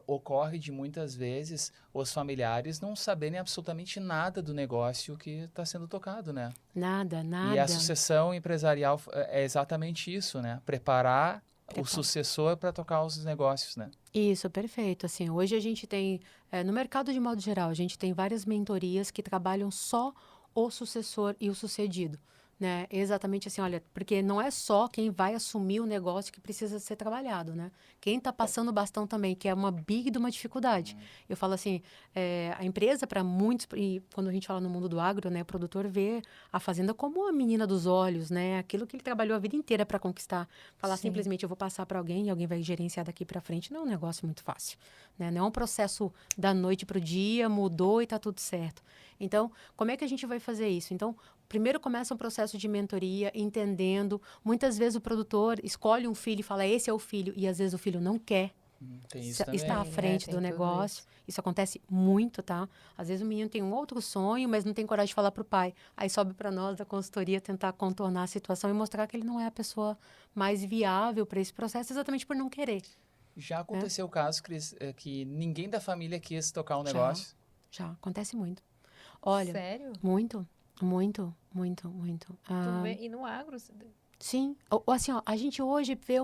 ocorre de muitas vezes os familiares não saberem absolutamente nada do negócio que está sendo tocado, né? Nada, nada. E a sucessão empresarial é exatamente isso, né? Preparar o sucessor para tocar os negócios, né? Isso, perfeito. Assim, hoje a gente tem, no mercado de modo geral, a gente tem várias mentorias que trabalham só o sucessor e o sucedido, né? Exatamente assim, olha, porque não é só quem vai assumir o negócio que precisa ser trabalhado, né? Quem está passando o bastão também, que é uma big de uma dificuldade. Eu falo assim, a empresa para muitos, e quando a gente fala no mundo do agro, né, o produtor vê a fazenda como a menina dos olhos, né? Aquilo que ele trabalhou a vida inteira para conquistar. Falar Sim. simplesmente eu vou passar para alguém e alguém vai gerenciar daqui para frente, não é um negócio muito fácil, né? Não é um processo da noite para o dia, mudou e está tudo certo. Então, como é que a gente vai fazer isso? Então, primeiro começa um processo de mentoria, entendendo. Muitas vezes o produtor escolhe um filho e fala, esse é o filho, e às vezes o filho não quer Tem isso também. estar à Tem, frente tem do tudo negócio. Isso acontece muito, tá? Às vezes o menino tem um outro sonho, mas não tem coragem de falar para o pai. Aí sobe para nós da consultoria tentar contornar a situação e mostrar que ele não é a pessoa mais viável para esse processo, exatamente por não querer. Já aconteceu o caso, Cris, que ninguém da família quis tocar um Já. negócio? Já, acontece muito. Olha, Sério? muito, muito, muito, muito. Tu vê, e no agro? Sim, assim, ó, a gente hoje vê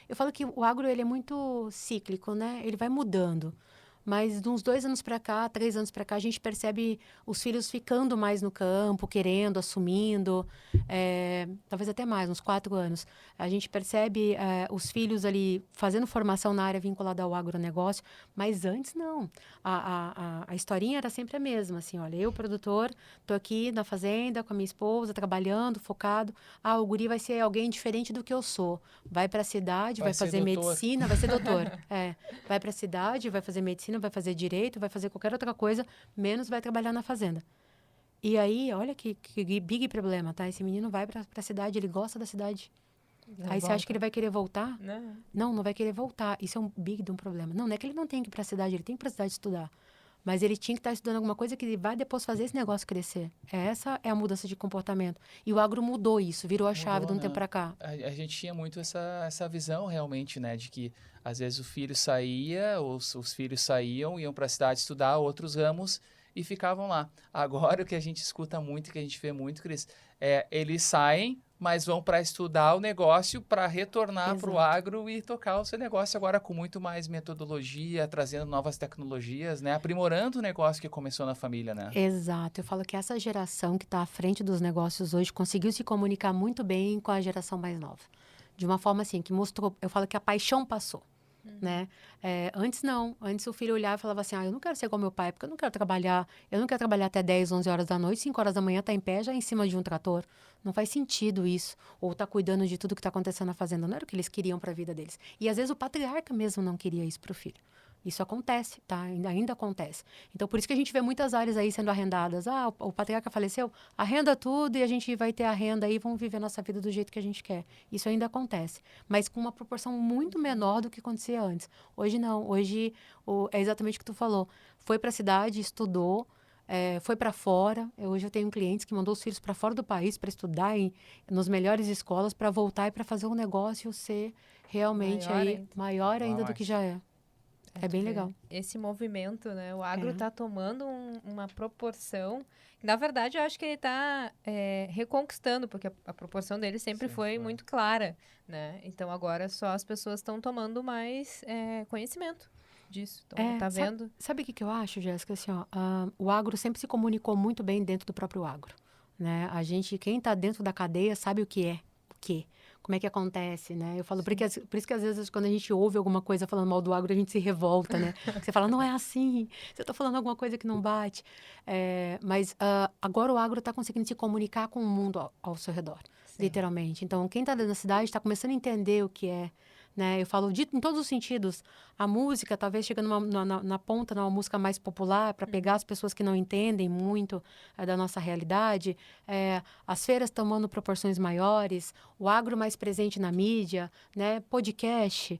eu falo que o agro ele é muito cíclico, né? Ele vai mudando. Mas de uns 2 anos para cá, 3 anos para cá, a gente percebe os filhos ficando mais no campo, querendo, assumindo, talvez até mais, uns 4 anos. A gente percebe os filhos ali fazendo formação na área vinculada ao agronegócio, mas antes não. A historinha era sempre a mesma, assim, olha, eu, produtor, tô aqui na fazenda com a minha esposa, trabalhando, focado. Ah, o guri vai ser alguém diferente do que eu sou. Vai para a cidade, vai ser fazer doutor. medicina, vai ser doutor. Vai para a cidade, vai fazer medicina, vai fazer direito, vai fazer qualquer outra coisa, menos vai trabalhar na fazenda. E aí, olha que big problema, tá? Esse menino vai para a cidade, ele gosta da cidade. Aí você acha que ele vai querer voltar? Não. Não vai querer voltar. Isso é um big de um problema. Não é que ele não tem que ir para a cidade, ele tem que ir para a cidade estudar. Mas ele tinha que estar estudando alguma coisa que vai depois fazer esse negócio crescer. Essa é a mudança de comportamento. E o agro mudou isso, virou a chave de um Mudou, tempo né? para cá. A gente tinha muito essa visão realmente, né? De que às vezes o filho saía, os filhos saíam, iam para a cidade estudar outros ramos e ficavam lá. Agora o que a gente escuta muito, que a gente vê muito, Cris, eles saem, mas vão para estudar o negócio para retornar para o Exato. agro e tocar o seu negócio agora com muito mais metodologia, trazendo novas tecnologias, né? Aprimorando o negócio que começou na família, né? Exato. Eu falo que essa geração que está à frente dos negócios hoje conseguiu se comunicar muito bem com a geração mais nova. De uma forma assim, que mostrou... Eu falo que a paixão passou, né? Antes não. Antes o filho olhava e falava assim, eu não quero ser igual meu pai, porque eu não quero trabalhar até 10, 11 horas da noite, 5 horas da manhã tá em pé já em cima de um trator. Não faz sentido isso. Ou tá cuidando de tudo que está acontecendo na fazenda. Não era o que eles queriam para a vida deles. E às vezes o patriarca mesmo não queria isso para o filho. Isso acontece, tá? Ainda acontece. Então, por isso que a gente vê muitas áreas aí sendo arrendadas. O patriarca faleceu, arrenda tudo e a gente vai ter a renda aí e vamos viver a nossa vida do jeito que a gente quer. Isso ainda acontece, mas com uma proporção muito menor do que acontecia antes. Hoje não. Hoje é exatamente o que tu falou. Foi para a cidade, estudou, foi para fora. Hoje eu tenho clientes que mandou os filhos para fora do país para estudar nos melhores escolas, para voltar e para fazer o negócio ser realmente maior ainda do que já é. É bem legal. Esse movimento, né? O agro está tomando uma proporção. Na verdade, eu acho que ele está reconquistando, porque a proporção dele sempre foi muito clara, né? Então, agora só as pessoas estão tomando mais conhecimento disso. Então, tá vendo? Sabe o que eu acho, Jéssica? Assim, o agro sempre se comunicou muito bem dentro do próprio agro, né? Quem está dentro da cadeia sabe o que é, o quê. Como é que acontece, né? Eu falo, por isso que às vezes quando a gente ouve alguma coisa falando mal do agro, a gente se revolta, né? Você fala, não é assim, você está falando alguma coisa que não bate. Mas agora o agro está conseguindo se comunicar com o mundo ao seu redor, literalmente. Então, quem está dentro da cidade está começando a entender o que é, né? Eu falo em todos os sentidos. A música, talvez chegando na ponta, numa música mais popular, para pegar as pessoas que não entendem muito da nossa realidade, as feiras tomando proporções maiores, o agro mais presente na mídia, né? Podcast.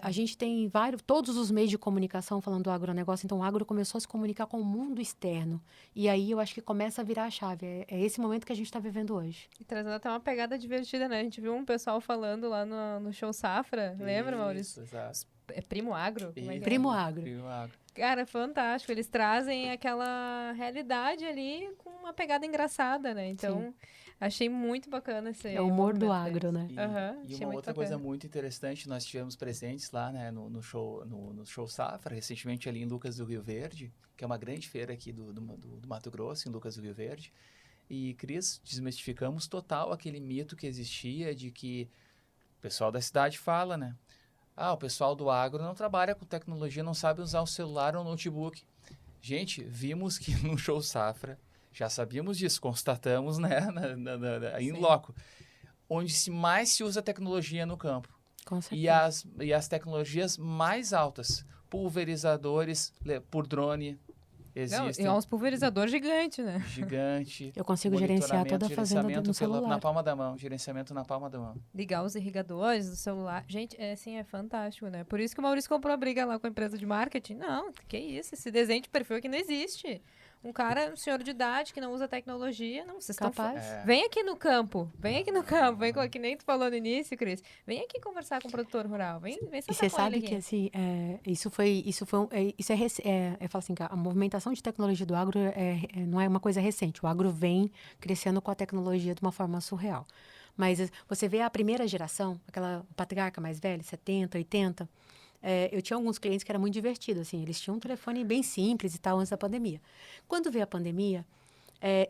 A gente tem todos os meios de comunicação falando do agronegócio, então o agro começou a se comunicar com o mundo externo. E aí eu acho que começa a virar a chave. É esse momento que a gente está vivendo hoje. E trazendo até uma pegada divertida, né? A gente viu um pessoal falando lá no Show Safra, lembra, Maurício? Exato. É Primo Agro? Como é que é? Primo Agro. Cara, fantástico. Eles trazem aquela realidade ali com uma pegada engraçada, né? Então, achei muito bacana esse É o humor do agro, né? E uma outra coisa muito interessante, nós tivemos presentes lá, né, no show Safra, recentemente ali em Lucas do Rio Verde, que é uma grande feira aqui do Mato Grosso, em Lucas do Rio Verde. E, Cris, desmistificamos total aquele mito que existia de que o pessoal da cidade fala, né? O pessoal do agro não trabalha com tecnologia, não sabe usar o celular ou o notebook. Gente, vimos que no Show Safra, já sabíamos disso, constatamos, né, em loco, onde mais se usa tecnologia no campo. Com certeza. E as tecnologias mais altas, pulverizadores por drone, existem. Não, é uns pulverizadores gigantes, né? Gigante. Eu consigo gerenciar toda a fazenda no celular. Na palma da mão, gerenciamento na palma da mão. Ligar os irrigadores do celular. Gente, assim, é fantástico, né? Por isso que o Maurício comprou a briga lá com a empresa de marketing. Não, que isso, esse desenho de perfil aqui não existe. Um cara, um senhor de idade que não usa tecnologia, não, vocês estão... Vem aqui no campo, vem que nem tu falou no início, Cris. Vem aqui conversar com o produtor rural, vem E você sabe que, assim, eu falo assim, que a movimentação de tecnologia do agro não é uma coisa recente. O agro vem crescendo com a tecnologia de uma forma surreal. Mas você vê a primeira geração, aquela patriarca mais velha, 70, 80... eu tinha alguns clientes que era muito divertido, assim, eles tinham um telefone bem simples e tal antes da pandemia. Quando veio a pandemia,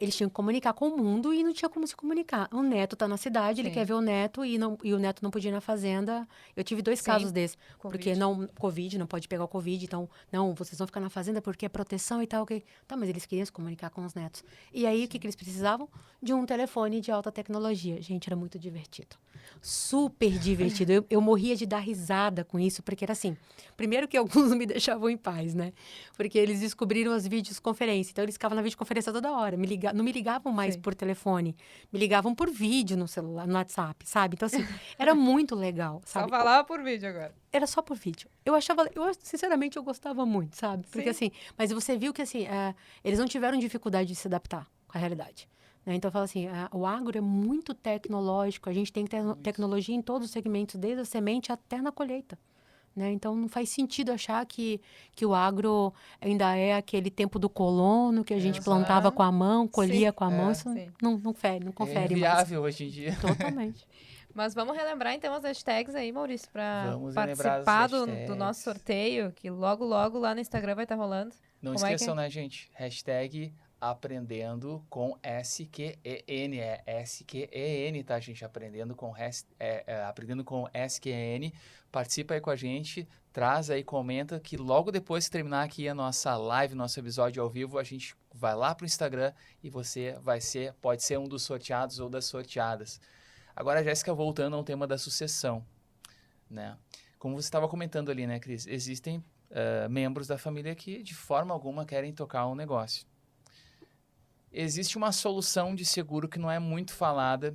eles tinham que comunicar com o mundo e não tinha como se comunicar. O neto está na cidade, ele quer ver o neto e o neto não podia ir na fazenda. Eu tive 2 casos desses, porque Covid, não pode pegar o Covid, então, não, vocês vão ficar na fazenda porque é proteção e tal, ok. Tá, mas eles queriam se comunicar com os netos. E aí, o que eles precisavam? De um telefone de alta tecnologia. Gente, era muito divertido. Super divertido. Eu morria de dar risada com isso, porque era assim, primeiro que alguns não me deixavam em paz, né? Porque eles descobriram as videoconferências, então eles ficavam na videoconferência toda hora. Não me ligavam mais por telefone, me ligavam por vídeo no celular, no WhatsApp, sabe? Então, assim, era muito legal, sabe? Só falava por vídeo agora. Era só por vídeo. Sinceramente, eu gostava muito, sabe? Porque, assim, mas você viu que, assim, eles não tiveram dificuldade de se adaptar com a realidade. Né? Então, eu falo assim, o agro é muito tecnológico, a gente tem que ter tecnologia em todos os segmentos, desde a semente até na colheita. Né? Então, não faz sentido achar que o agro ainda é aquele tempo do colono, que a gente plantava com a mão, colhia com a mão. Isso não confere mais. É viável hoje em dia. Totalmente. Mas vamos relembrar, então, as hashtags aí, Maurício, para participar do nosso sorteio, que logo, logo lá no Instagram vai estar rolando. Não esqueçam, né, gente? Hashtag aprendendo com SQEN. É SQEN, tá, gente? Aprendendo com SQEN. Participa aí com a gente, traz aí, comenta, que logo depois que terminar aqui a nossa live, nosso episódio ao vivo, a gente vai lá pro Instagram e você pode ser um dos sorteados ou das sorteadas. Agora, Jéssica, voltando ao tema da sucessão, né? Como você estava comentando ali, né, Cris? Existem membros da família que, de forma alguma, querem tocar um negócio. Existe uma solução de seguro que não é muito falada,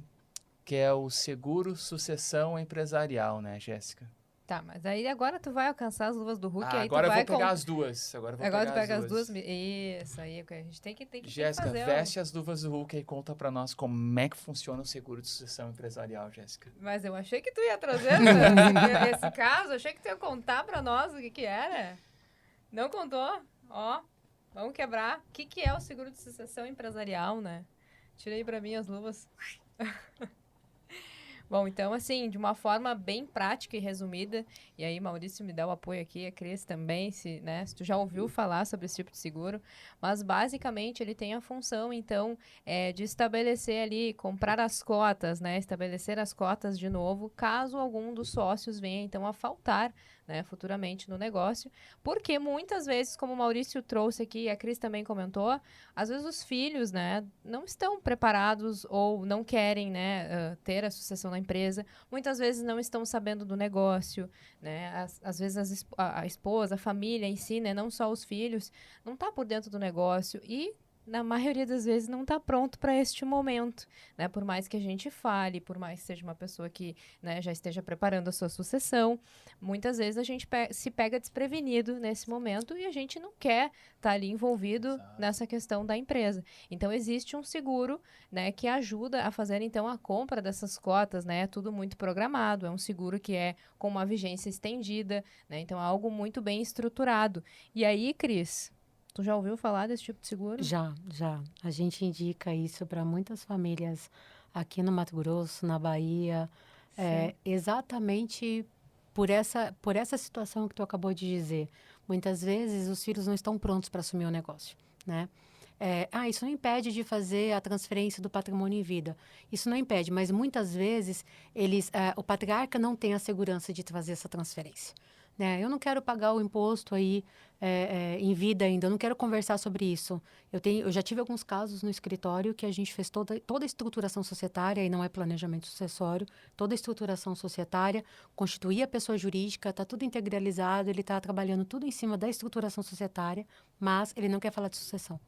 que é o seguro sucessão empresarial, né, Jéssica? Tá, mas aí agora tu vai alcançar as luvas do Hulk. Aí agora tu eu vou pegar as duas. Agora tu pega as duas. Isso aí, a gente tem que Jéssica, fazer. Veste as luvas do Hulk e conta pra nós como é que funciona o seguro de sucessão empresarial, Jéssica. Mas eu achei que tu ia trazer esse caso, achei que tu ia contar pra nós o que era. Não contou? Ó, vamos quebrar. O que é o seguro de sucessão empresarial, né? Tirei pra mim as luvas. Bom, então, assim, de uma forma bem prática e resumida, e aí Maurício me dá o apoio aqui, a Cris também, se tu já ouviu falar sobre esse tipo de seguro, mas basicamente ele tem a função, então, de estabelecer ali, comprar as cotas, né, estabelecer as cotas de novo, caso algum dos sócios venha, então, a faltar, né, futuramente no negócio, porque muitas vezes, como o Maurício trouxe aqui, e a Cris também comentou, às vezes os filhos, né, não estão preparados ou não querem, né, ter a sucessão naquela empresa, muitas vezes não estão sabendo do negócio, né? Às vezes a esposa, a família em si, né? Não só os filhos, não está por dentro do negócio e na maioria das vezes não está pronto para este momento, né? Por mais que a gente fale, por mais que seja uma pessoa que, né, já esteja preparando a sua sucessão, muitas vezes a gente se pega desprevenido nesse momento e a gente não quer estar ali envolvido nessa questão da empresa. Então existe um seguro, né, que ajuda a fazer então a compra dessas cotas, né? É tudo muito programado, é um seguro que é com uma vigência estendida, né? Então é algo muito bem estruturado. E aí, Cris, tu já ouviu falar desse tipo de seguro? Já. A gente indica isso para muitas famílias aqui no Mato Grosso, na Bahia, exatamente por essa situação que tu acabou de dizer. Muitas vezes os filhos não estão prontos para assumir o negócio, né? Isso não impede de fazer a transferência do patrimônio em vida. Isso não impede, mas muitas vezes o patriarca não tem a segurança de fazer essa transferência. Né? Eu não quero pagar o imposto aí em vida ainda, eu não quero conversar sobre isso. Eu já tive alguns casos no escritório que a gente fez toda a estruturação societária, e não é planejamento sucessório, toda a estruturação societária, constituir a pessoa jurídica, está tudo integralizado, ele está trabalhando tudo em cima da estruturação societária, mas ele não quer falar de sucessão.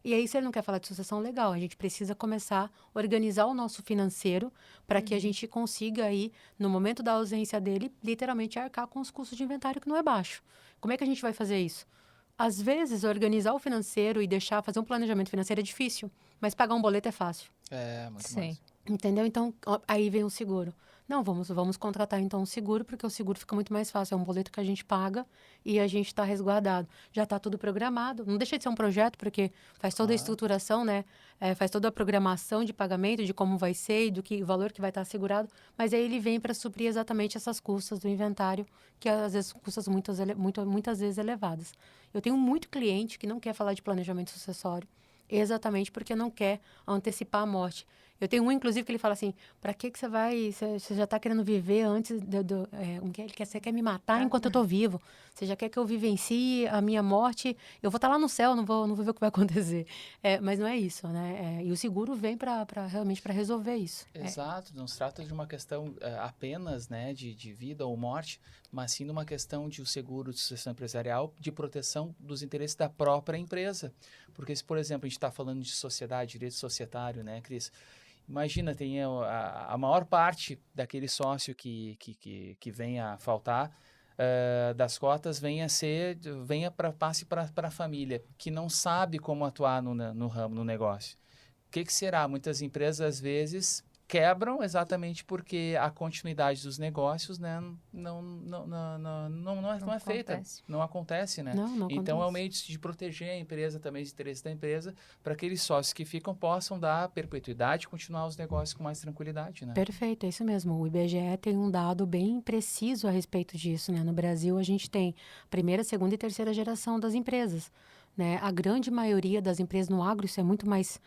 E aí, se ele não quer falar de sucessão, legal, a gente precisa começar a organizar o nosso financeiro para que a gente consiga aí, no momento da ausência dele, literalmente arcar com os custos de inventário, que não é baixo. Como é que a gente vai fazer isso? Às vezes, organizar o financeiro e fazer um planejamento financeiro é difícil, mas pagar um boleto é fácil. Muito Sim. mais. Entendeu? Então, aí vem o seguro. Não, vamos contratar então um seguro, porque o seguro fica muito mais fácil. É um boleto que a gente paga e a gente está resguardado. Já está tudo programado. Não deixa de ser um projeto, porque faz toda a estruturação, né? Faz toda a programação de pagamento, de como vai ser e o valor que vai estar assegurado. Mas aí ele vem para suprir exatamente essas custas do inventário, que às vezes custas muitas vezes elevadas. Eu tenho muito cliente que não quer falar de planejamento sucessório, exatamente porque não quer antecipar a morte. Eu tenho um, inclusive, que ele fala assim, para que você vai... Você já está querendo viver antes você quer me matar enquanto eu estou vivo. Você já quer que eu vivencie a minha morte. Eu vou estar lá no céu, não vou ver o que vai acontecer. Mas não é isso, né? E o seguro vem realmente para resolver isso. Exato, não se trata de uma questão apenas, né, de vida ou morte, mas sim de uma questão de o seguro de sucessão empresarial de proteção dos interesses da própria empresa. Porque se, por exemplo, a gente está falando de sociedade, direito societário, né, Cris? Imagina, tem a maior parte daquele sócio que vem a faltar das cotas passe para a família, que não sabe como atuar no ramo, no negócio. O que será? Muitas empresas, às vezes, quebram exatamente porque a continuidade dos negócios, né, não é feita, não acontece, né? Não Então, acontece. é um meio de proteger a empresa, também os interesses da empresa, para que aqueles sócios que ficam possam dar perpetuidade e continuar os negócios com mais tranquilidade, né? Perfeito, é isso mesmo. O IBGE tem um dado bem preciso a respeito disso, né? No Brasil, a gente tem primeira, segunda e terceira geração das empresas, né? A grande maioria das empresas no agro, isso é muito mais...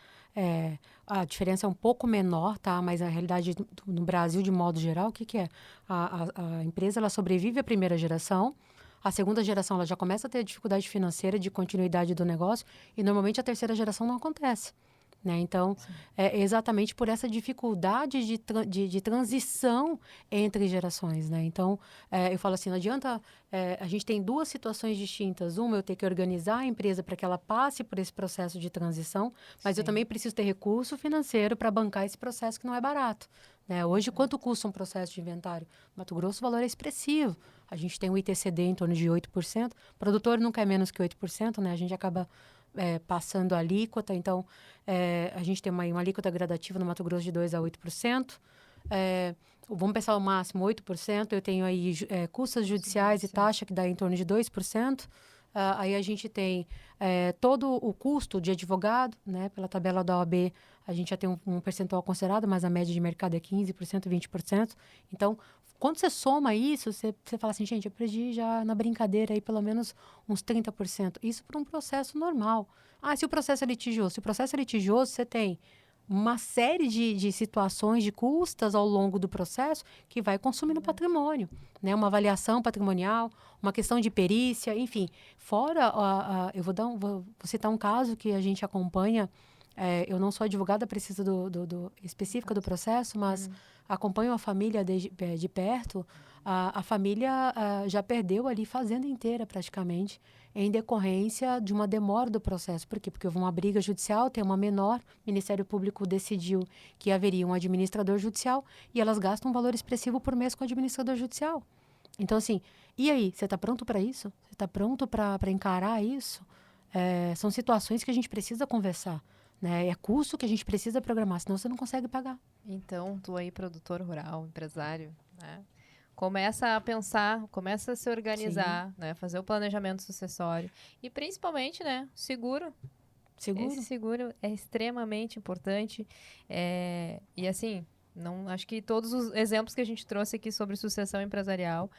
a diferença é um pouco menor, tá? Mas a realidade no Brasil, de modo geral, o que é? A empresa, ela sobrevive à primeira geração, a segunda geração ela já começa a ter dificuldade financeira de continuidade do negócio e, normalmente, a terceira geração não acontece. Né? Então, é exatamente por essa dificuldade de transição entre gerações. Né? Então, eu falo assim, não adianta... a gente tem duas situações distintas. Uma, eu ter que organizar a empresa para que ela passe por esse processo de transição, mas eu também preciso ter recurso financeiro para bancar esse processo que não é barato. Né? Hoje, quanto custa um processo de inventário? No Mato Grosso, o valor é expressivo. A gente tem um ITCD em torno de 8%. O produtor nunca é menos que 8%, né? A gente acaba... passando a alíquota, então a gente tem uma alíquota gradativa no Mato Grosso de 2% a 8%. Vamos pensar o máximo 8%, eu tenho aí custas judiciais e taxa que dá em torno de 2%. Aí a gente tem todo o custo de advogado, né? Pela tabela da OAB, a gente já tem um percentual considerado, mas a média de mercado é 15%, 20%. Então, quando você soma isso, você fala assim, gente, eu perdi já na brincadeira aí pelo menos uns 30%. Isso por um processo normal. Se o processo é litigioso? Se o processo é litigioso, você tem uma série de situações, de custas ao longo do processo que vai consumindo patrimônio, né? Uma avaliação patrimonial, uma questão de perícia, enfim. Fora, eu vou citar um caso que a gente acompanha Eu não sou advogada precisa específica do processo, mas acompanho a família de perto. A família já perdeu ali fazenda inteira praticamente em decorrência de uma demora do processo. Por quê? Porque houve uma briga judicial, tem uma menor, o Ministério Público decidiu que haveria um administrador judicial e elas gastam um valor expressivo por mês com o administrador judicial. Então, assim, e aí? Você está pronto para isso? Você está pronto para encarar isso? São situações que a gente precisa conversar. Né? É custo que a gente precisa programar, senão você não consegue pagar. Então, tu aí, produtor rural, empresário, né? Começa a pensar, começa a se organizar, né? Fazer o planejamento sucessório. E principalmente, né? Seguro. Esse seguro é extremamente importante. E assim, acho que todos os exemplos que a gente trouxe aqui sobre sucessão empresarial,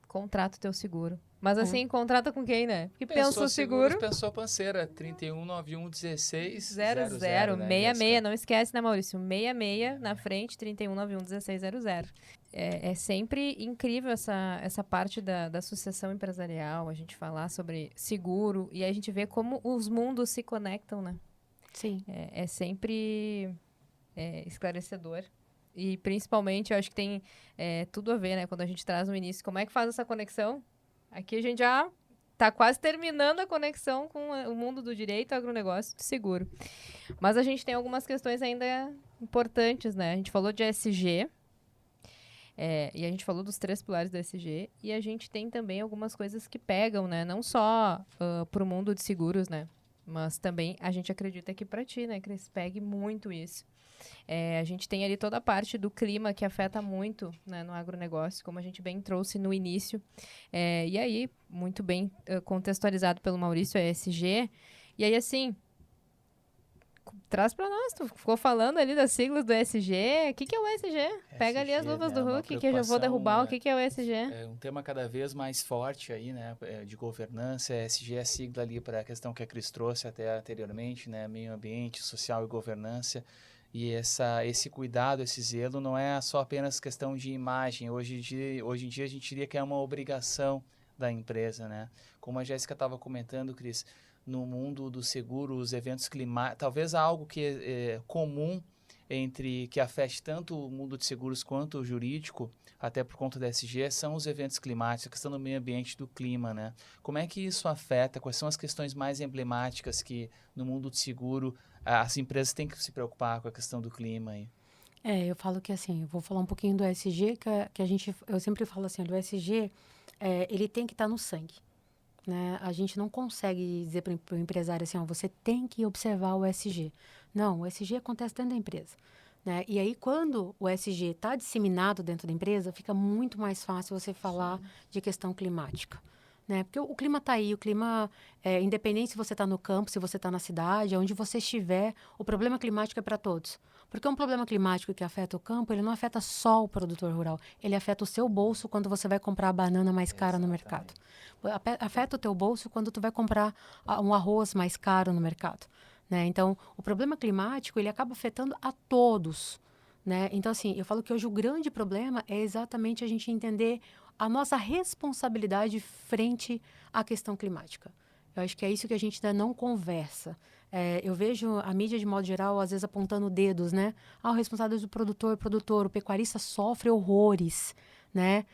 contrata o teu seguro. Mas assim, contrata com quem, né? Porque pensa o seguro. Pensou Panceira, 31911600. 66, não esquece, né, Maurício? 66 na frente, 31911600. É sempre incrível essa parte da sucessão empresarial, a gente falar sobre seguro, e aí a gente vê como os mundos se conectam, né? Sim. É sempre esclarecedor. E principalmente, eu acho que tem tudo a ver, né? Quando a gente traz no início, como é que faz essa conexão? Aqui a gente já está quase terminando a conexão com o mundo do direito, agronegócio e seguro. Mas a gente tem algumas questões ainda importantes, né? A gente falou de ESG, e a gente falou dos 3 pilares do ESG, e a gente tem também algumas coisas que pegam, né? Não só para o mundo de seguros, né? Mas também a gente acredita que para ti, né, Cris, pegue muito isso. A gente tem ali toda a parte do clima que afeta muito, né, no agronegócio, como a gente bem trouxe no início. E aí, muito bem contextualizado pelo Maurício, ESG. E aí, assim, traz para nós. Tu ficou falando ali das siglas do ESG. O que é o ESG? Pega ali as luvas do Hulk, que eu já vou derrubar. O que é o ESG? É um tema cada vez mais forte aí, né, de governança. ESG é a sigla ali para a questão que a Cris trouxe até anteriormente, né, meio ambiente, social e governança. E esse cuidado, esse zelo não é só apenas questão de imagem. Hoje em dia a gente diria que é uma obrigação da empresa, né? Como a Jéssica estava comentando, Cris, no mundo do seguro, os eventos climáticos, talvez algo que é comum que afete tanto o mundo de seguros quanto o jurídico, até por conta da ESG, são os eventos climáticos, a questão do meio ambiente, do clima, né? Como é que isso afeta? Quais são as questões mais emblemáticas que no mundo de seguro as empresas têm que se preocupar com a questão do clima aí? Eu falo que assim, eu vou falar um pouquinho do ESG, eu sempre falo assim, do ESG, ele tem que estar no sangue. Né? A gente não consegue dizer para o empresário assim, você tem que observar o ESG. Não, o ESG acontece dentro da empresa. Né? E aí, quando o ESG está disseminado dentro da empresa, fica muito mais fácil você falar de questão climática. Né? Porque o clima está aí, o clima, independente se você está no campo, se você está na cidade, onde você estiver, o problema climático é para todos. Porque um problema climático que afeta o campo, ele não afeta só o produtor rural, ele afeta o seu bolso quando você vai comprar a banana mais cara no mercado. Afeta o teu bolso quando tu vai comprar um arroz mais caro no mercado. Né? Então, o problema climático, ele acaba afetando a todos. Né? Então, assim, eu falo que hoje o grande problema é exatamente a gente entender a nossa responsabilidade frente à questão climática. Eu acho que é isso que a gente ainda não conversa. Eu vejo a mídia, de modo geral, às vezes apontando dedos, né? O responsável do produtor, o pecuarista sofre horrores, né?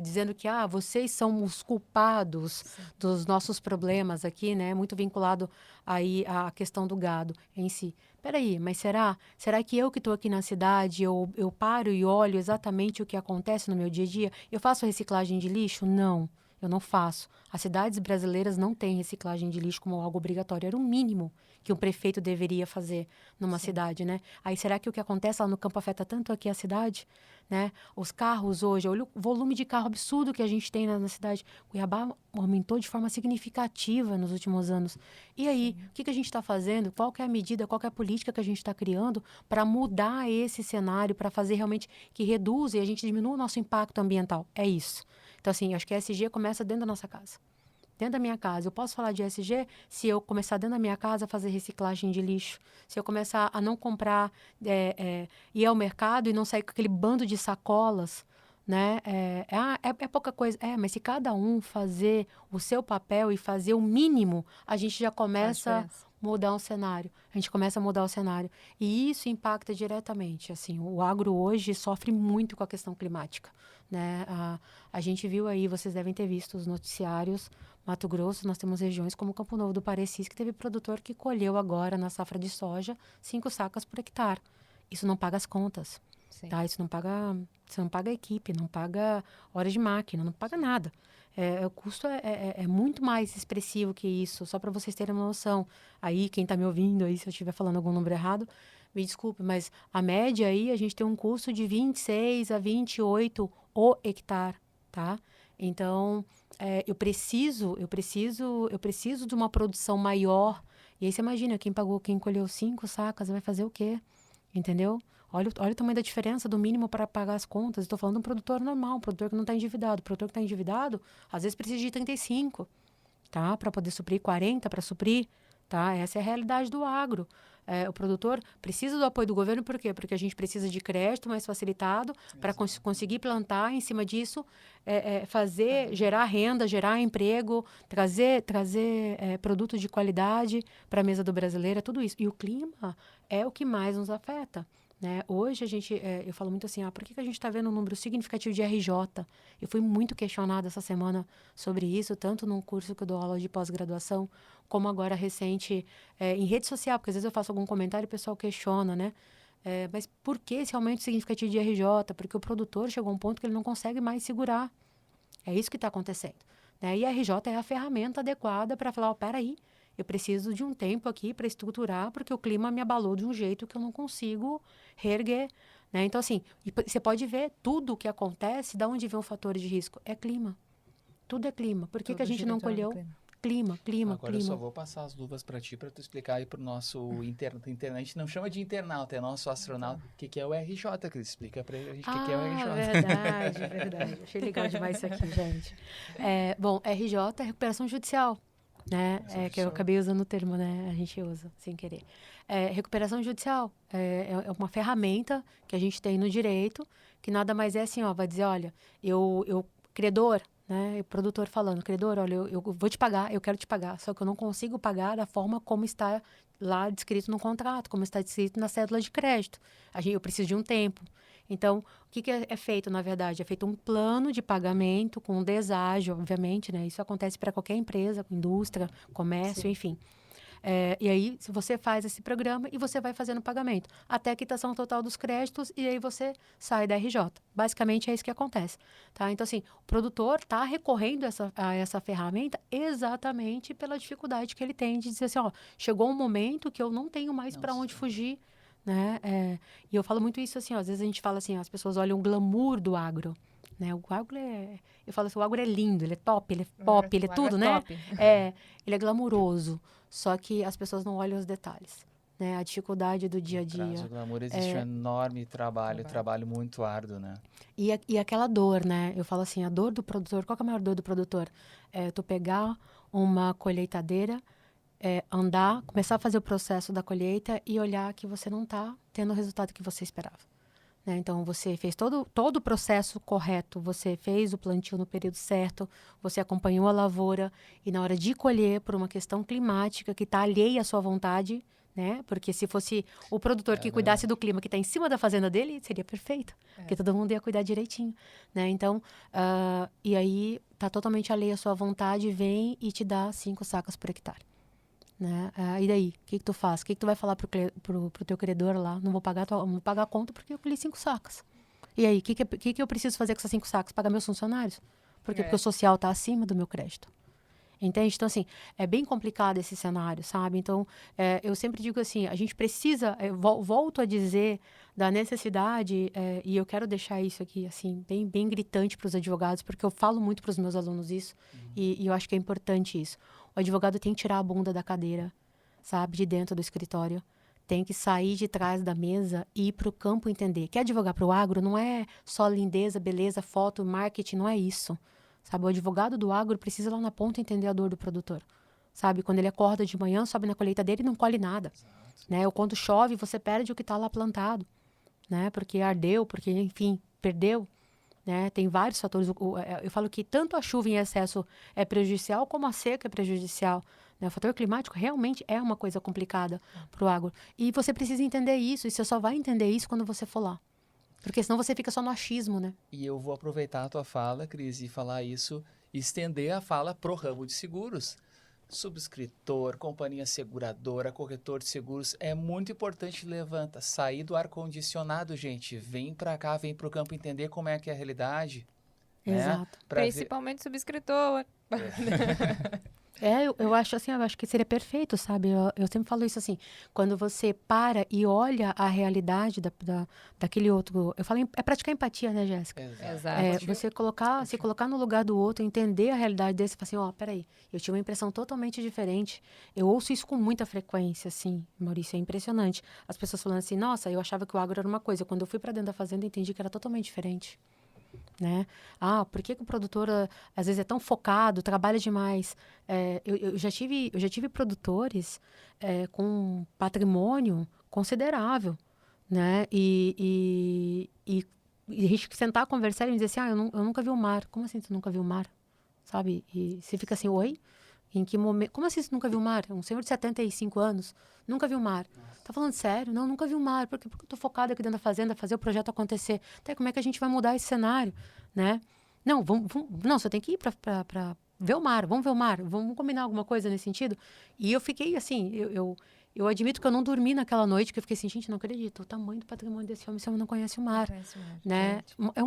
Dizendo que vocês são os culpados dos nossos problemas aqui, né? Muito vinculado aí à questão do gado em si. Peraí, mas será que eu que estou aqui na cidade, eu paro e olho exatamente o que acontece no meu dia a dia? Eu faço reciclagem de lixo? Não, eu não faço. As cidades brasileiras não têm reciclagem de lixo como algo obrigatório. Era o mínimo que um prefeito deveria fazer numa cidade, né? Aí será que o que acontece lá no campo afeta tanto aqui a cidade? Né? Os carros hoje, olha o volume de carro absurdo que a gente tem na cidade. Cuiabá aumentou de forma significativa nos últimos anos. E aí, o que a gente está fazendo? Qual que é a medida, qual que é a política que a gente está criando para mudar esse cenário, para fazer realmente que reduza e a gente diminua o nosso impacto ambiental? É isso. Então, assim, acho que a ESG começa dentro da nossa casa. Dentro da minha casa. Eu posso falar de ESG se eu começar dentro da minha casa a fazer reciclagem de lixo. Se eu começar a não comprar, ir ao mercado e não sair com aquele bando de sacolas, né? É pouca coisa. Mas se cada um fazer o seu papel e fazer o mínimo, a gente já começa mudar um cenário. A gente começa a mudar o cenário. E isso impacta diretamente. Assim, o agro hoje sofre muito com a questão climática, né? A gente viu aí, vocês devem ter visto os noticiários, Mato Grosso, nós temos regiões como Campo Novo do Parecis, que teve produtor que colheu agora, na safra de soja, 5 sacas por hectare. Isso não paga as contas. Sim. Tá? Isso não paga, você não paga equipe, não paga horas de máquina, não paga nada. O custo é muito mais expressivo que isso, só para vocês terem uma noção. Aí, quem está me ouvindo, aí, se eu estiver falando algum número errado, me desculpe, mas a média aí, a gente tem um custo de 26 a 28 o hectare, tá? Então, eu preciso de uma produção maior. E aí você imagina, quem colheu 5 sacas vai fazer o quê? Entendeu? Olha o tamanho da diferença do mínimo para pagar as contas. Estou falando de um produtor normal, um produtor que não está endividado. O produtor que está endividado, às vezes precisa de 35, tá? Para poder suprir 40, para suprir, tá? Essa é a realidade do agro. O produtor precisa do apoio do governo, por quê? Porque a gente precisa de crédito mais facilitado para conseguir plantar em cima disso, gerar renda, gerar emprego, trazer produtos de qualidade para a mesa do brasileiro, é tudo isso. E o clima é o que mais nos afeta. Né? Hoje, eu falo muito assim, por que a gente está vendo um número significativo de RJ? Eu fui muito questionada essa semana sobre isso, tanto num curso que eu dou aula de pós-graduação, como agora recente em rede social, porque às vezes eu faço algum comentário e o pessoal questiona, né? Mas por que esse aumento significativo de RJ? Porque o produtor chegou a um ponto que ele não consegue mais segurar. É isso que está acontecendo. Né? E a RJ é a ferramenta adequada para falar, peraí, eu preciso de um tempo aqui para estruturar, porque o clima me abalou de um jeito que eu não consigo reerguer. Né? Então, assim, você pode ver tudo o que acontece, de onde vem um fator de risco. É clima. Tudo é clima. Por que a gente não colheu? Clima. Agora eu só vou passar as luvas para ti, para tu explicar aí para o nosso internet. Não chama de internauta, é nosso astronauta. O que é o RJ, Cris? Explica para a gente o que é o RJ. Verdade. Achei legal demais isso aqui, gente. Bom, RJ é recuperação judicial. Né? Que eu acabei usando o termo, né? A gente usa sem querer. Recuperação judicial é uma ferramenta que a gente tem no direito, que nada mais é assim, vai dizer, olha, eu credor, né? O produtor falando, credor, olha, eu vou te pagar, eu quero te pagar, só que eu não consigo pagar da forma como está lá descrito no contrato, como está descrito na cédula de crédito. Eu preciso de um tempo. Então, o que é feito, na verdade? É feito um plano de pagamento com um deságio, obviamente, né? Isso acontece para qualquer empresa, indústria, comércio, Sim. enfim. E aí, se você faz esse programa e você vai fazendo o pagamento, até a quitação total dos créditos, e aí você sai da RJ. Basicamente, é isso que acontece. Tá? Então, assim, o produtor está recorrendo a essa ferramenta exatamente pela dificuldade que ele tem de dizer assim, chegou um momento que eu não tenho mais para onde fugir. Né? E eu falo muito isso assim, às vezes a gente fala assim, as pessoas olham o glamour do agro, né? O agro eu falo assim, o agro é lindo, ele é top, ele é pop, ele é tudo, né? Ele é glamuroso, só que as pessoas não olham os detalhes, né? A dificuldade do dia a dia. Atrás do glamour existe um enorme trabalho muito árduo, né? E aquela dor, né? Eu falo assim, a dor do produtor, qual que é a maior dor do produtor? Tu pegar uma colheitadeira, andar, começar a fazer o processo da colheita e olhar que você não está tendo o resultado que você esperava. Né? Então, você fez todo o processo correto, você fez o plantio no período certo, você acompanhou a lavoura e na hora de colher, por uma questão climática que está alheia à sua vontade, né? Porque se fosse o produtor que cuidasse do clima que está em cima da fazenda dele, seria perfeito, porque todo mundo ia cuidar direitinho. Né? Então, e aí está totalmente alheia à sua vontade, vem e te dá 5 sacas por hectare. Né? E daí? O que tu faz? O que tu vai falar pro teu credor lá? Não vou pagar a conta porque eu colhi 5 sacas. E aí? O que eu preciso fazer com essas 5 sacas? Pagar meus funcionários? Por quê? Porque o social está acima do meu crédito. Entende? Então, assim, é bem complicado esse cenário, sabe? Então, eu sempre digo assim, a gente precisa, volto a dizer, da necessidade, e eu quero deixar isso aqui, assim, bem, bem gritante para os advogados, porque eu falo muito para os meus alunos isso, e eu acho que é importante isso. O advogado tem que tirar a bunda da cadeira, sabe? De dentro do escritório. Tem que sair de trás da mesa e ir para o campo entender. Quer advogar para o agro? Não é só lindeza, beleza, foto, marketing, não é isso. Sabe? O advogado do agro precisa ir lá na ponta entender a dor do produtor. Sabe? Quando ele acorda de manhã, sobe na colheita dele e não colhe nada. Né? Ou quando chove, você perde o que está lá plantado. Né? Porque ardeu, porque, enfim, perdeu. né? Tem vários fatores. Eu falo que tanto a chuva em excesso é prejudicial, como a seca é prejudicial, né? O fator climático realmente é uma coisa complicada para o agro. E você precisa entender isso, e você só vai entender isso quando você for lá. Porque senão você fica só no achismo, né? E eu vou aproveitar a tua fala, Cris, e falar isso, estender a fala pro ramo de seguros. Subscritor, companhia seguradora, corretor de seguros, é muito importante. Levanta, sair do ar-condicionado, gente. Vem para cá, vem pro campo entender como é que é a realidade. Né? Exato. Principalmente subscritor. Eu acho assim, eu acho que seria perfeito, sabe? Eu sempre falo isso assim, quando você para e olha a realidade daquele outro... Eu falo, é praticar empatia, né, Jéssica? Exato. Você se colocar no lugar do outro, entender a realidade desse, e falar assim, peraí, eu tive uma impressão totalmente diferente. Eu ouço isso com muita frequência, assim, Maurício, é impressionante. As pessoas falando assim, nossa, eu achava que o agro era uma coisa. Quando eu fui para dentro da fazenda, eu entendi que era totalmente diferente. Né? Por que o produtor às vezes é tão focado, trabalha demais? Eu já tive produtores com patrimônio considerável, né? E a gente sentar, conversar e dizer assim, eu nunca vi o mar. Como assim você nunca viu o mar? Sabe? E você fica assim, oi? Em que momento? Como assim você nunca viu o mar? Um senhor de 75 anos nunca viu o mar. Tá falando sério? Não, nunca vi o mar. Porque eu tô focada aqui dentro da fazenda, fazer o projeto acontecer. Até como é que a gente vai mudar esse cenário, né? Não, não, você tem que ir para ver o mar. Vamos ver o mar. Vamos combinar alguma coisa nesse sentido? E eu fiquei assim, eu admito que eu não dormi naquela noite, que eu fiquei assim, gente, não acredito. O tamanho do patrimônio desse homem, esse homem não conhece o mar. Né? É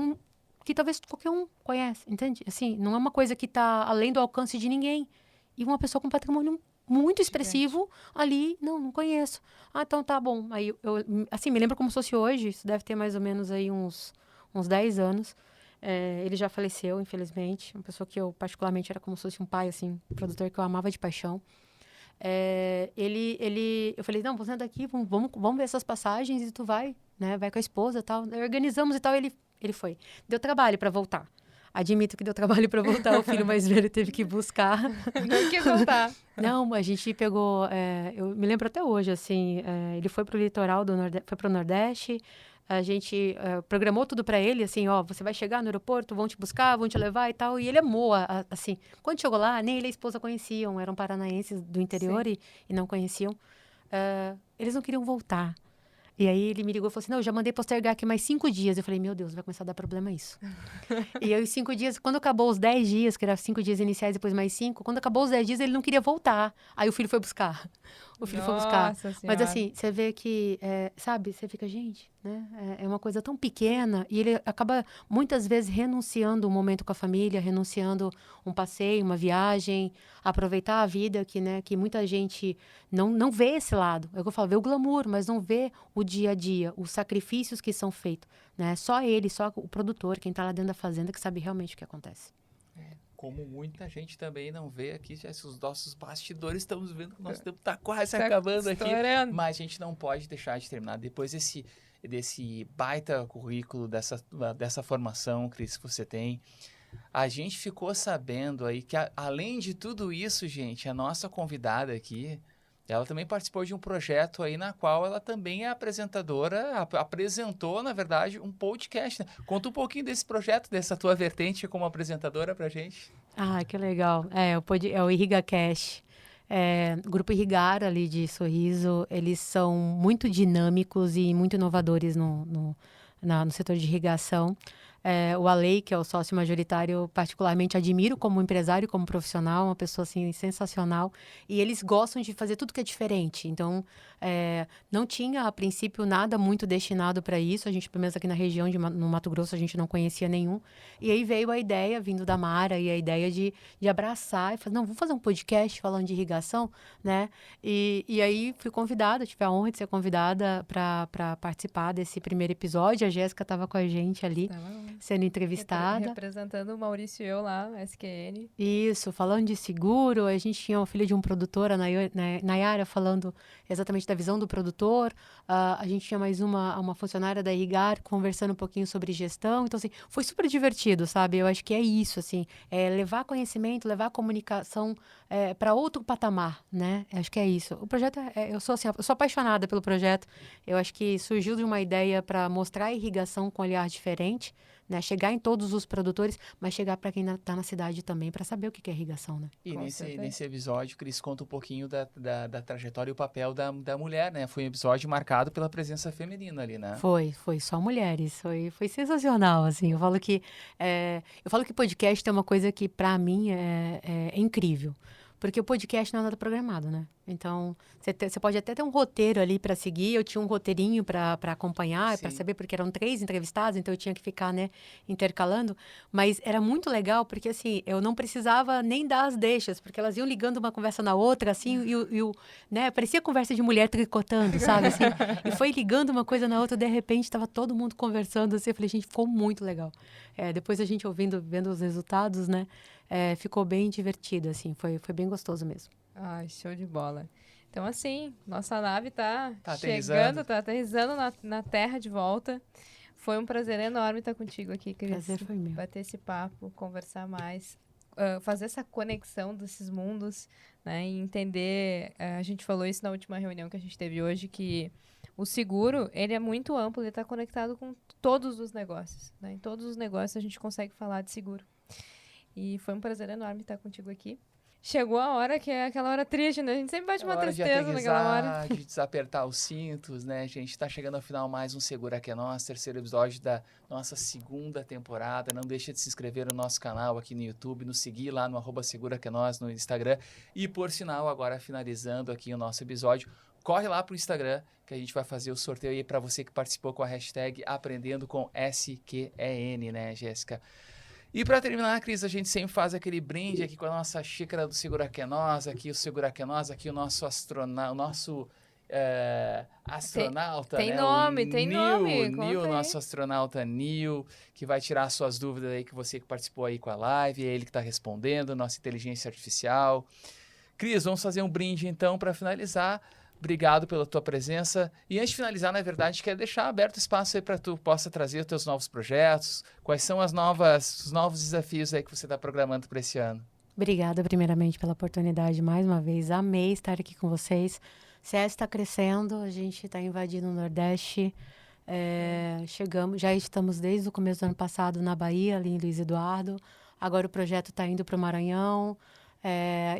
que talvez qualquer um conhece, entende? Assim, não é uma coisa que está além do alcance de ninguém. E uma pessoa com patrimônio muito expressivo ali, não conheço. Então tá bom. Aí eu assim, me lembro como se fosse hoje, isso deve ter mais ou menos aí uns 10 anos. Ele já faleceu, infelizmente. Uma pessoa que eu particularmente era como se fosse um pai, assim, um produtor que eu amava de paixão. Eu falei, não, você anda aqui, vamos ver essas passagens e tu vai, né? Vai com a esposa e tal. Organizamos e tal, ele foi. Deu trabalho para voltar. Admito que deu trabalho para voltar, o filho mais velho teve que buscar. Não quis voltar. Não, a gente pegou, eu me lembro até hoje, assim, ele foi pro litoral do Nordeste, foi pro Nordeste, a gente programou tudo para ele, assim, você vai chegar no aeroporto, vão te buscar, vão te levar e tal, e ele amou, assim, quando chegou lá, nem ele e a esposa conheciam, eram paranaenses do interior e não conheciam, eles não queriam voltar. E aí ele me ligou e falou assim, não, eu já mandei postergar aqui mais 5 dias. Eu falei, meu Deus, vai começar a dar problema isso. E aí os 5 dias, quando acabou os 10 dias, que eram 5 dias iniciais, depois mais 5, quando acabou os 10 dias, ele não queria voltar. Aí o filho foi buscar. Nossa Senhora. Mas assim, você vê que, sabe, você fica, gente, né? É uma coisa tão pequena e ele acaba muitas vezes renunciando um momento com a família, renunciando um passeio, uma viagem, aproveitar a vida que muita gente não vê esse lado. É o que eu falo, vê o glamour, mas não vê o dia a dia, os sacrifícios que são feitos, né? Só ele, só o produtor, quem está lá dentro da fazenda, que sabe realmente o que acontece. Como muita gente também não vê aqui, já os nossos bastidores, estamos vendo que o nosso tempo está quase acabando aqui, mas a gente não pode deixar de terminar. Depois desse baita currículo, dessa formação, Cris, que você tem, a gente ficou sabendo aí que, além de tudo isso, gente, a nossa convidada aqui, ela também participou de um projeto aí na qual ela também é apresentadora, apresentou, na verdade, um podcast. Né? Conta um pouquinho desse projeto, dessa tua vertente como apresentadora pra gente. Que legal. É o IrrigaCast. O Grupo Irrigar ali de Sorriso, eles são muito dinâmicos e muito inovadores no setor de irrigação. O Alei, que é o sócio majoritário, eu particularmente admiro como empresário, como profissional, uma pessoa assim sensacional. E eles gostam de fazer tudo que é diferente. Então, não tinha, a princípio, nada muito destinado para isso. A gente, pelo menos aqui na região, no Mato Grosso, a gente não conhecia nenhum. E aí veio a ideia, vindo da Mara, e a ideia de abraçar e falar, não, vamos fazer um podcast falando de irrigação, né? E aí fui convidada, tive a honra de ser convidada para participar desse primeiro episódio. A Jéssica estava com a gente ali. Sendo entrevistada. Representando o Maurício e eu lá, SQN. Isso, falando de seguro. A gente tinha uma filha de um produtor, a Nayara, falando exatamente da visão do produtor. A gente tinha mais uma funcionária da Irrigar conversando um pouquinho sobre gestão. Então, assim, foi super divertido, sabe? Eu acho que é isso, assim. Levar conhecimento, levar a comunicação para outro patamar, né? Acho que é isso. O projeto, eu sou apaixonada pelo projeto. Eu acho que surgiu de uma ideia para mostrar a irrigação com um olhar diferente, né? Chegar em todos os produtores, mas chegar para quem está na cidade também, para saber o que é irrigação, né? E nesse episódio, Cris conta um pouquinho da trajetória e o papel da mulher, né? Foi um episódio marcado pela presença feminina ali, né? Foi só mulheres, foi sensacional, assim. Eu falo que podcast é uma coisa que para mim é incrível. Porque o podcast não é nada programado, né? Então, você pode até ter um roteiro ali para seguir. Eu tinha um roteirinho para acompanhar, para saber, porque eram 3 entrevistados, então eu tinha que ficar, né, intercalando. Mas era muito legal, porque assim, eu não precisava nem dar as deixas, porque elas iam ligando uma conversa na outra, assim, né, parecia conversa de mulher tricotando, sabe? Assim, e foi ligando uma coisa na outra, de repente estava todo mundo conversando, assim. Eu falei, gente, ficou muito legal. Depois a gente vendo os resultados, né? Ficou bem divertido, assim, foi bem gostoso mesmo. Ai, show de bola. Então, assim, nossa nave tá aterrissando. tá aterrissando na Terra de volta. Foi um prazer enorme estar contigo aqui, Cris. Prazer foi meu. Bater esse papo, conversar mais, fazer essa conexão desses mundos, né, e entender, a gente falou isso na última reunião que a gente teve hoje, que o seguro, ele é muito amplo, ele está conectado com todos os negócios, né? Em todos os negócios a gente consegue falar de seguro. E foi um prazer enorme estar contigo aqui. Chegou a hora que é aquela hora triste, né? A gente sempre bate uma tristeza naquela hora. De desapertar os cintos, né, gente? Tá chegando ao final mais um Segura Que é Nós, terceiro episódio da nossa segunda temporada. Não deixa de se inscrever no nosso canal aqui no YouTube, nos seguir lá no @Segura Que é Nós no Instagram. E por sinal, agora finalizando aqui o nosso episódio, corre lá pro Instagram que a gente vai fazer o sorteio aí para você que participou com a hashtag Aprendendo com SQEN, né, Jéssica? E para terminar, Cris, a gente sempre faz aquele brinde aqui com a nossa xícara do Segura Que é Nós, aqui o Segura Que é Nós, aqui o nosso astronauta, tem né? nome, o tem Neil, nome. Neil, nosso astronauta Neil, que vai tirar suas dúvidas aí, que você que participou aí com a live, é ele que está respondendo, nossa inteligência artificial. Cris, vamos fazer um brinde então para finalizar. Obrigado pela tua presença. E antes de finalizar, na verdade, quero deixar aberto espaço aí para tu possa trazer os teus novos projetos. Quais são os novos desafios aí que você está programando para esse ano? Obrigada, primeiramente, pela oportunidade mais uma vez. Amei estar aqui com vocês. CS está crescendo, a gente está invadindo o Nordeste. Já estamos desde o começo do ano passado na Bahia, ali em Luiz Eduardo. Agora o projeto está indo para o Maranhão.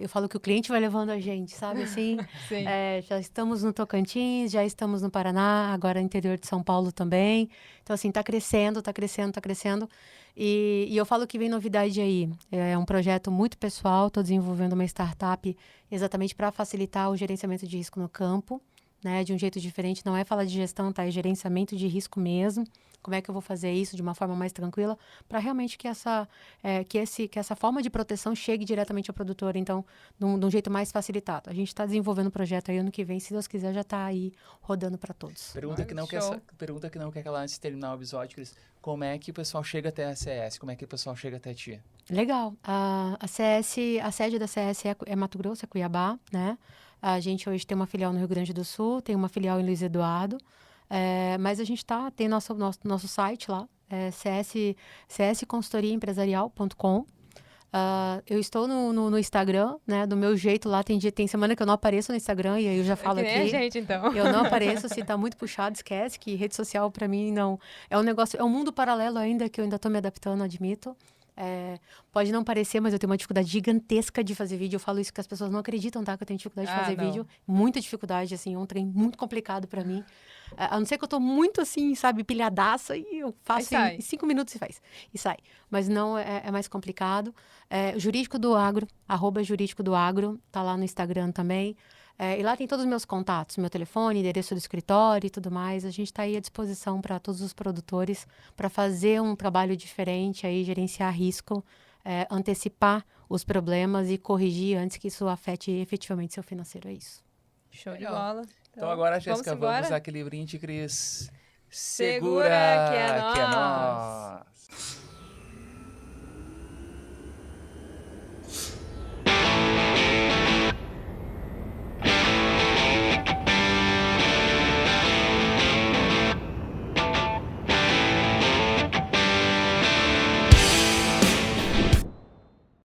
Eu falo que o cliente vai levando a gente, sabe assim? Sim. Já estamos no Tocantins, já estamos no Paraná, agora no interior de São Paulo também. Então, assim, tá crescendo. E eu falo que vem novidade aí. É um projeto muito pessoal, estou desenvolvendo uma startup exatamente para facilitar o gerenciamento de risco no campo, né? De um jeito diferente, não é falar de gestão, tá? É gerenciamento de risco mesmo. Como é que eu vou fazer isso de uma forma mais tranquila para realmente que essa forma de proteção chegue diretamente ao produtor, então, de um jeito mais facilitado. A gente está desenvolvendo um projeto aí ano que vem, se Deus quiser, já está aí rodando para todos. Pergunta que não quer calar antes de terminar o episódio, Cris. Como é que o pessoal chega até a CS? Como é que o pessoal chega até ti? Legal. A sede da CS é Mato Grosso, é Cuiabá, né? A gente hoje tem uma filial no Rio Grande do Sul, tem uma filial em Luiz Eduardo. Mas a gente tem nosso site lá, csconsultoriaempresarial.com. Eu estou no Instagram, né, do meu jeito lá. Tem semana que eu não apareço no Instagram, e aí eu já falo aqui. A gente, então. Eu não apareço, se tá muito puxado, esquece que rede social para mim não... É um negócio, é um mundo paralelo ainda, que eu ainda tô me adaptando, admito. Pode não parecer, mas eu tenho uma dificuldade gigantesca de fazer vídeo. Eu falo isso que as pessoas não acreditam, tá? Que eu tenho dificuldade de fazer vídeo. Muita dificuldade, assim, é um trem muito complicado para mim. A não ser que eu tô muito, assim, sabe, pilhadaça, e eu faço em 5 minutos e sai. Mas não, é mais complicado. Jurídico do Agro, @Jurídico do Agro, tá lá no Instagram também. E lá tem todos os meus contatos, meu telefone, endereço do escritório e tudo mais. A gente está aí à disposição para todos os produtores para fazer um trabalho diferente, aí, gerenciar risco, antecipar os problemas e corrigir antes que isso afete efetivamente seu financeiro. É isso. Show de bola. Então agora, Jéssica, vamos usar aquele brinde, Cris. Segura que é nós.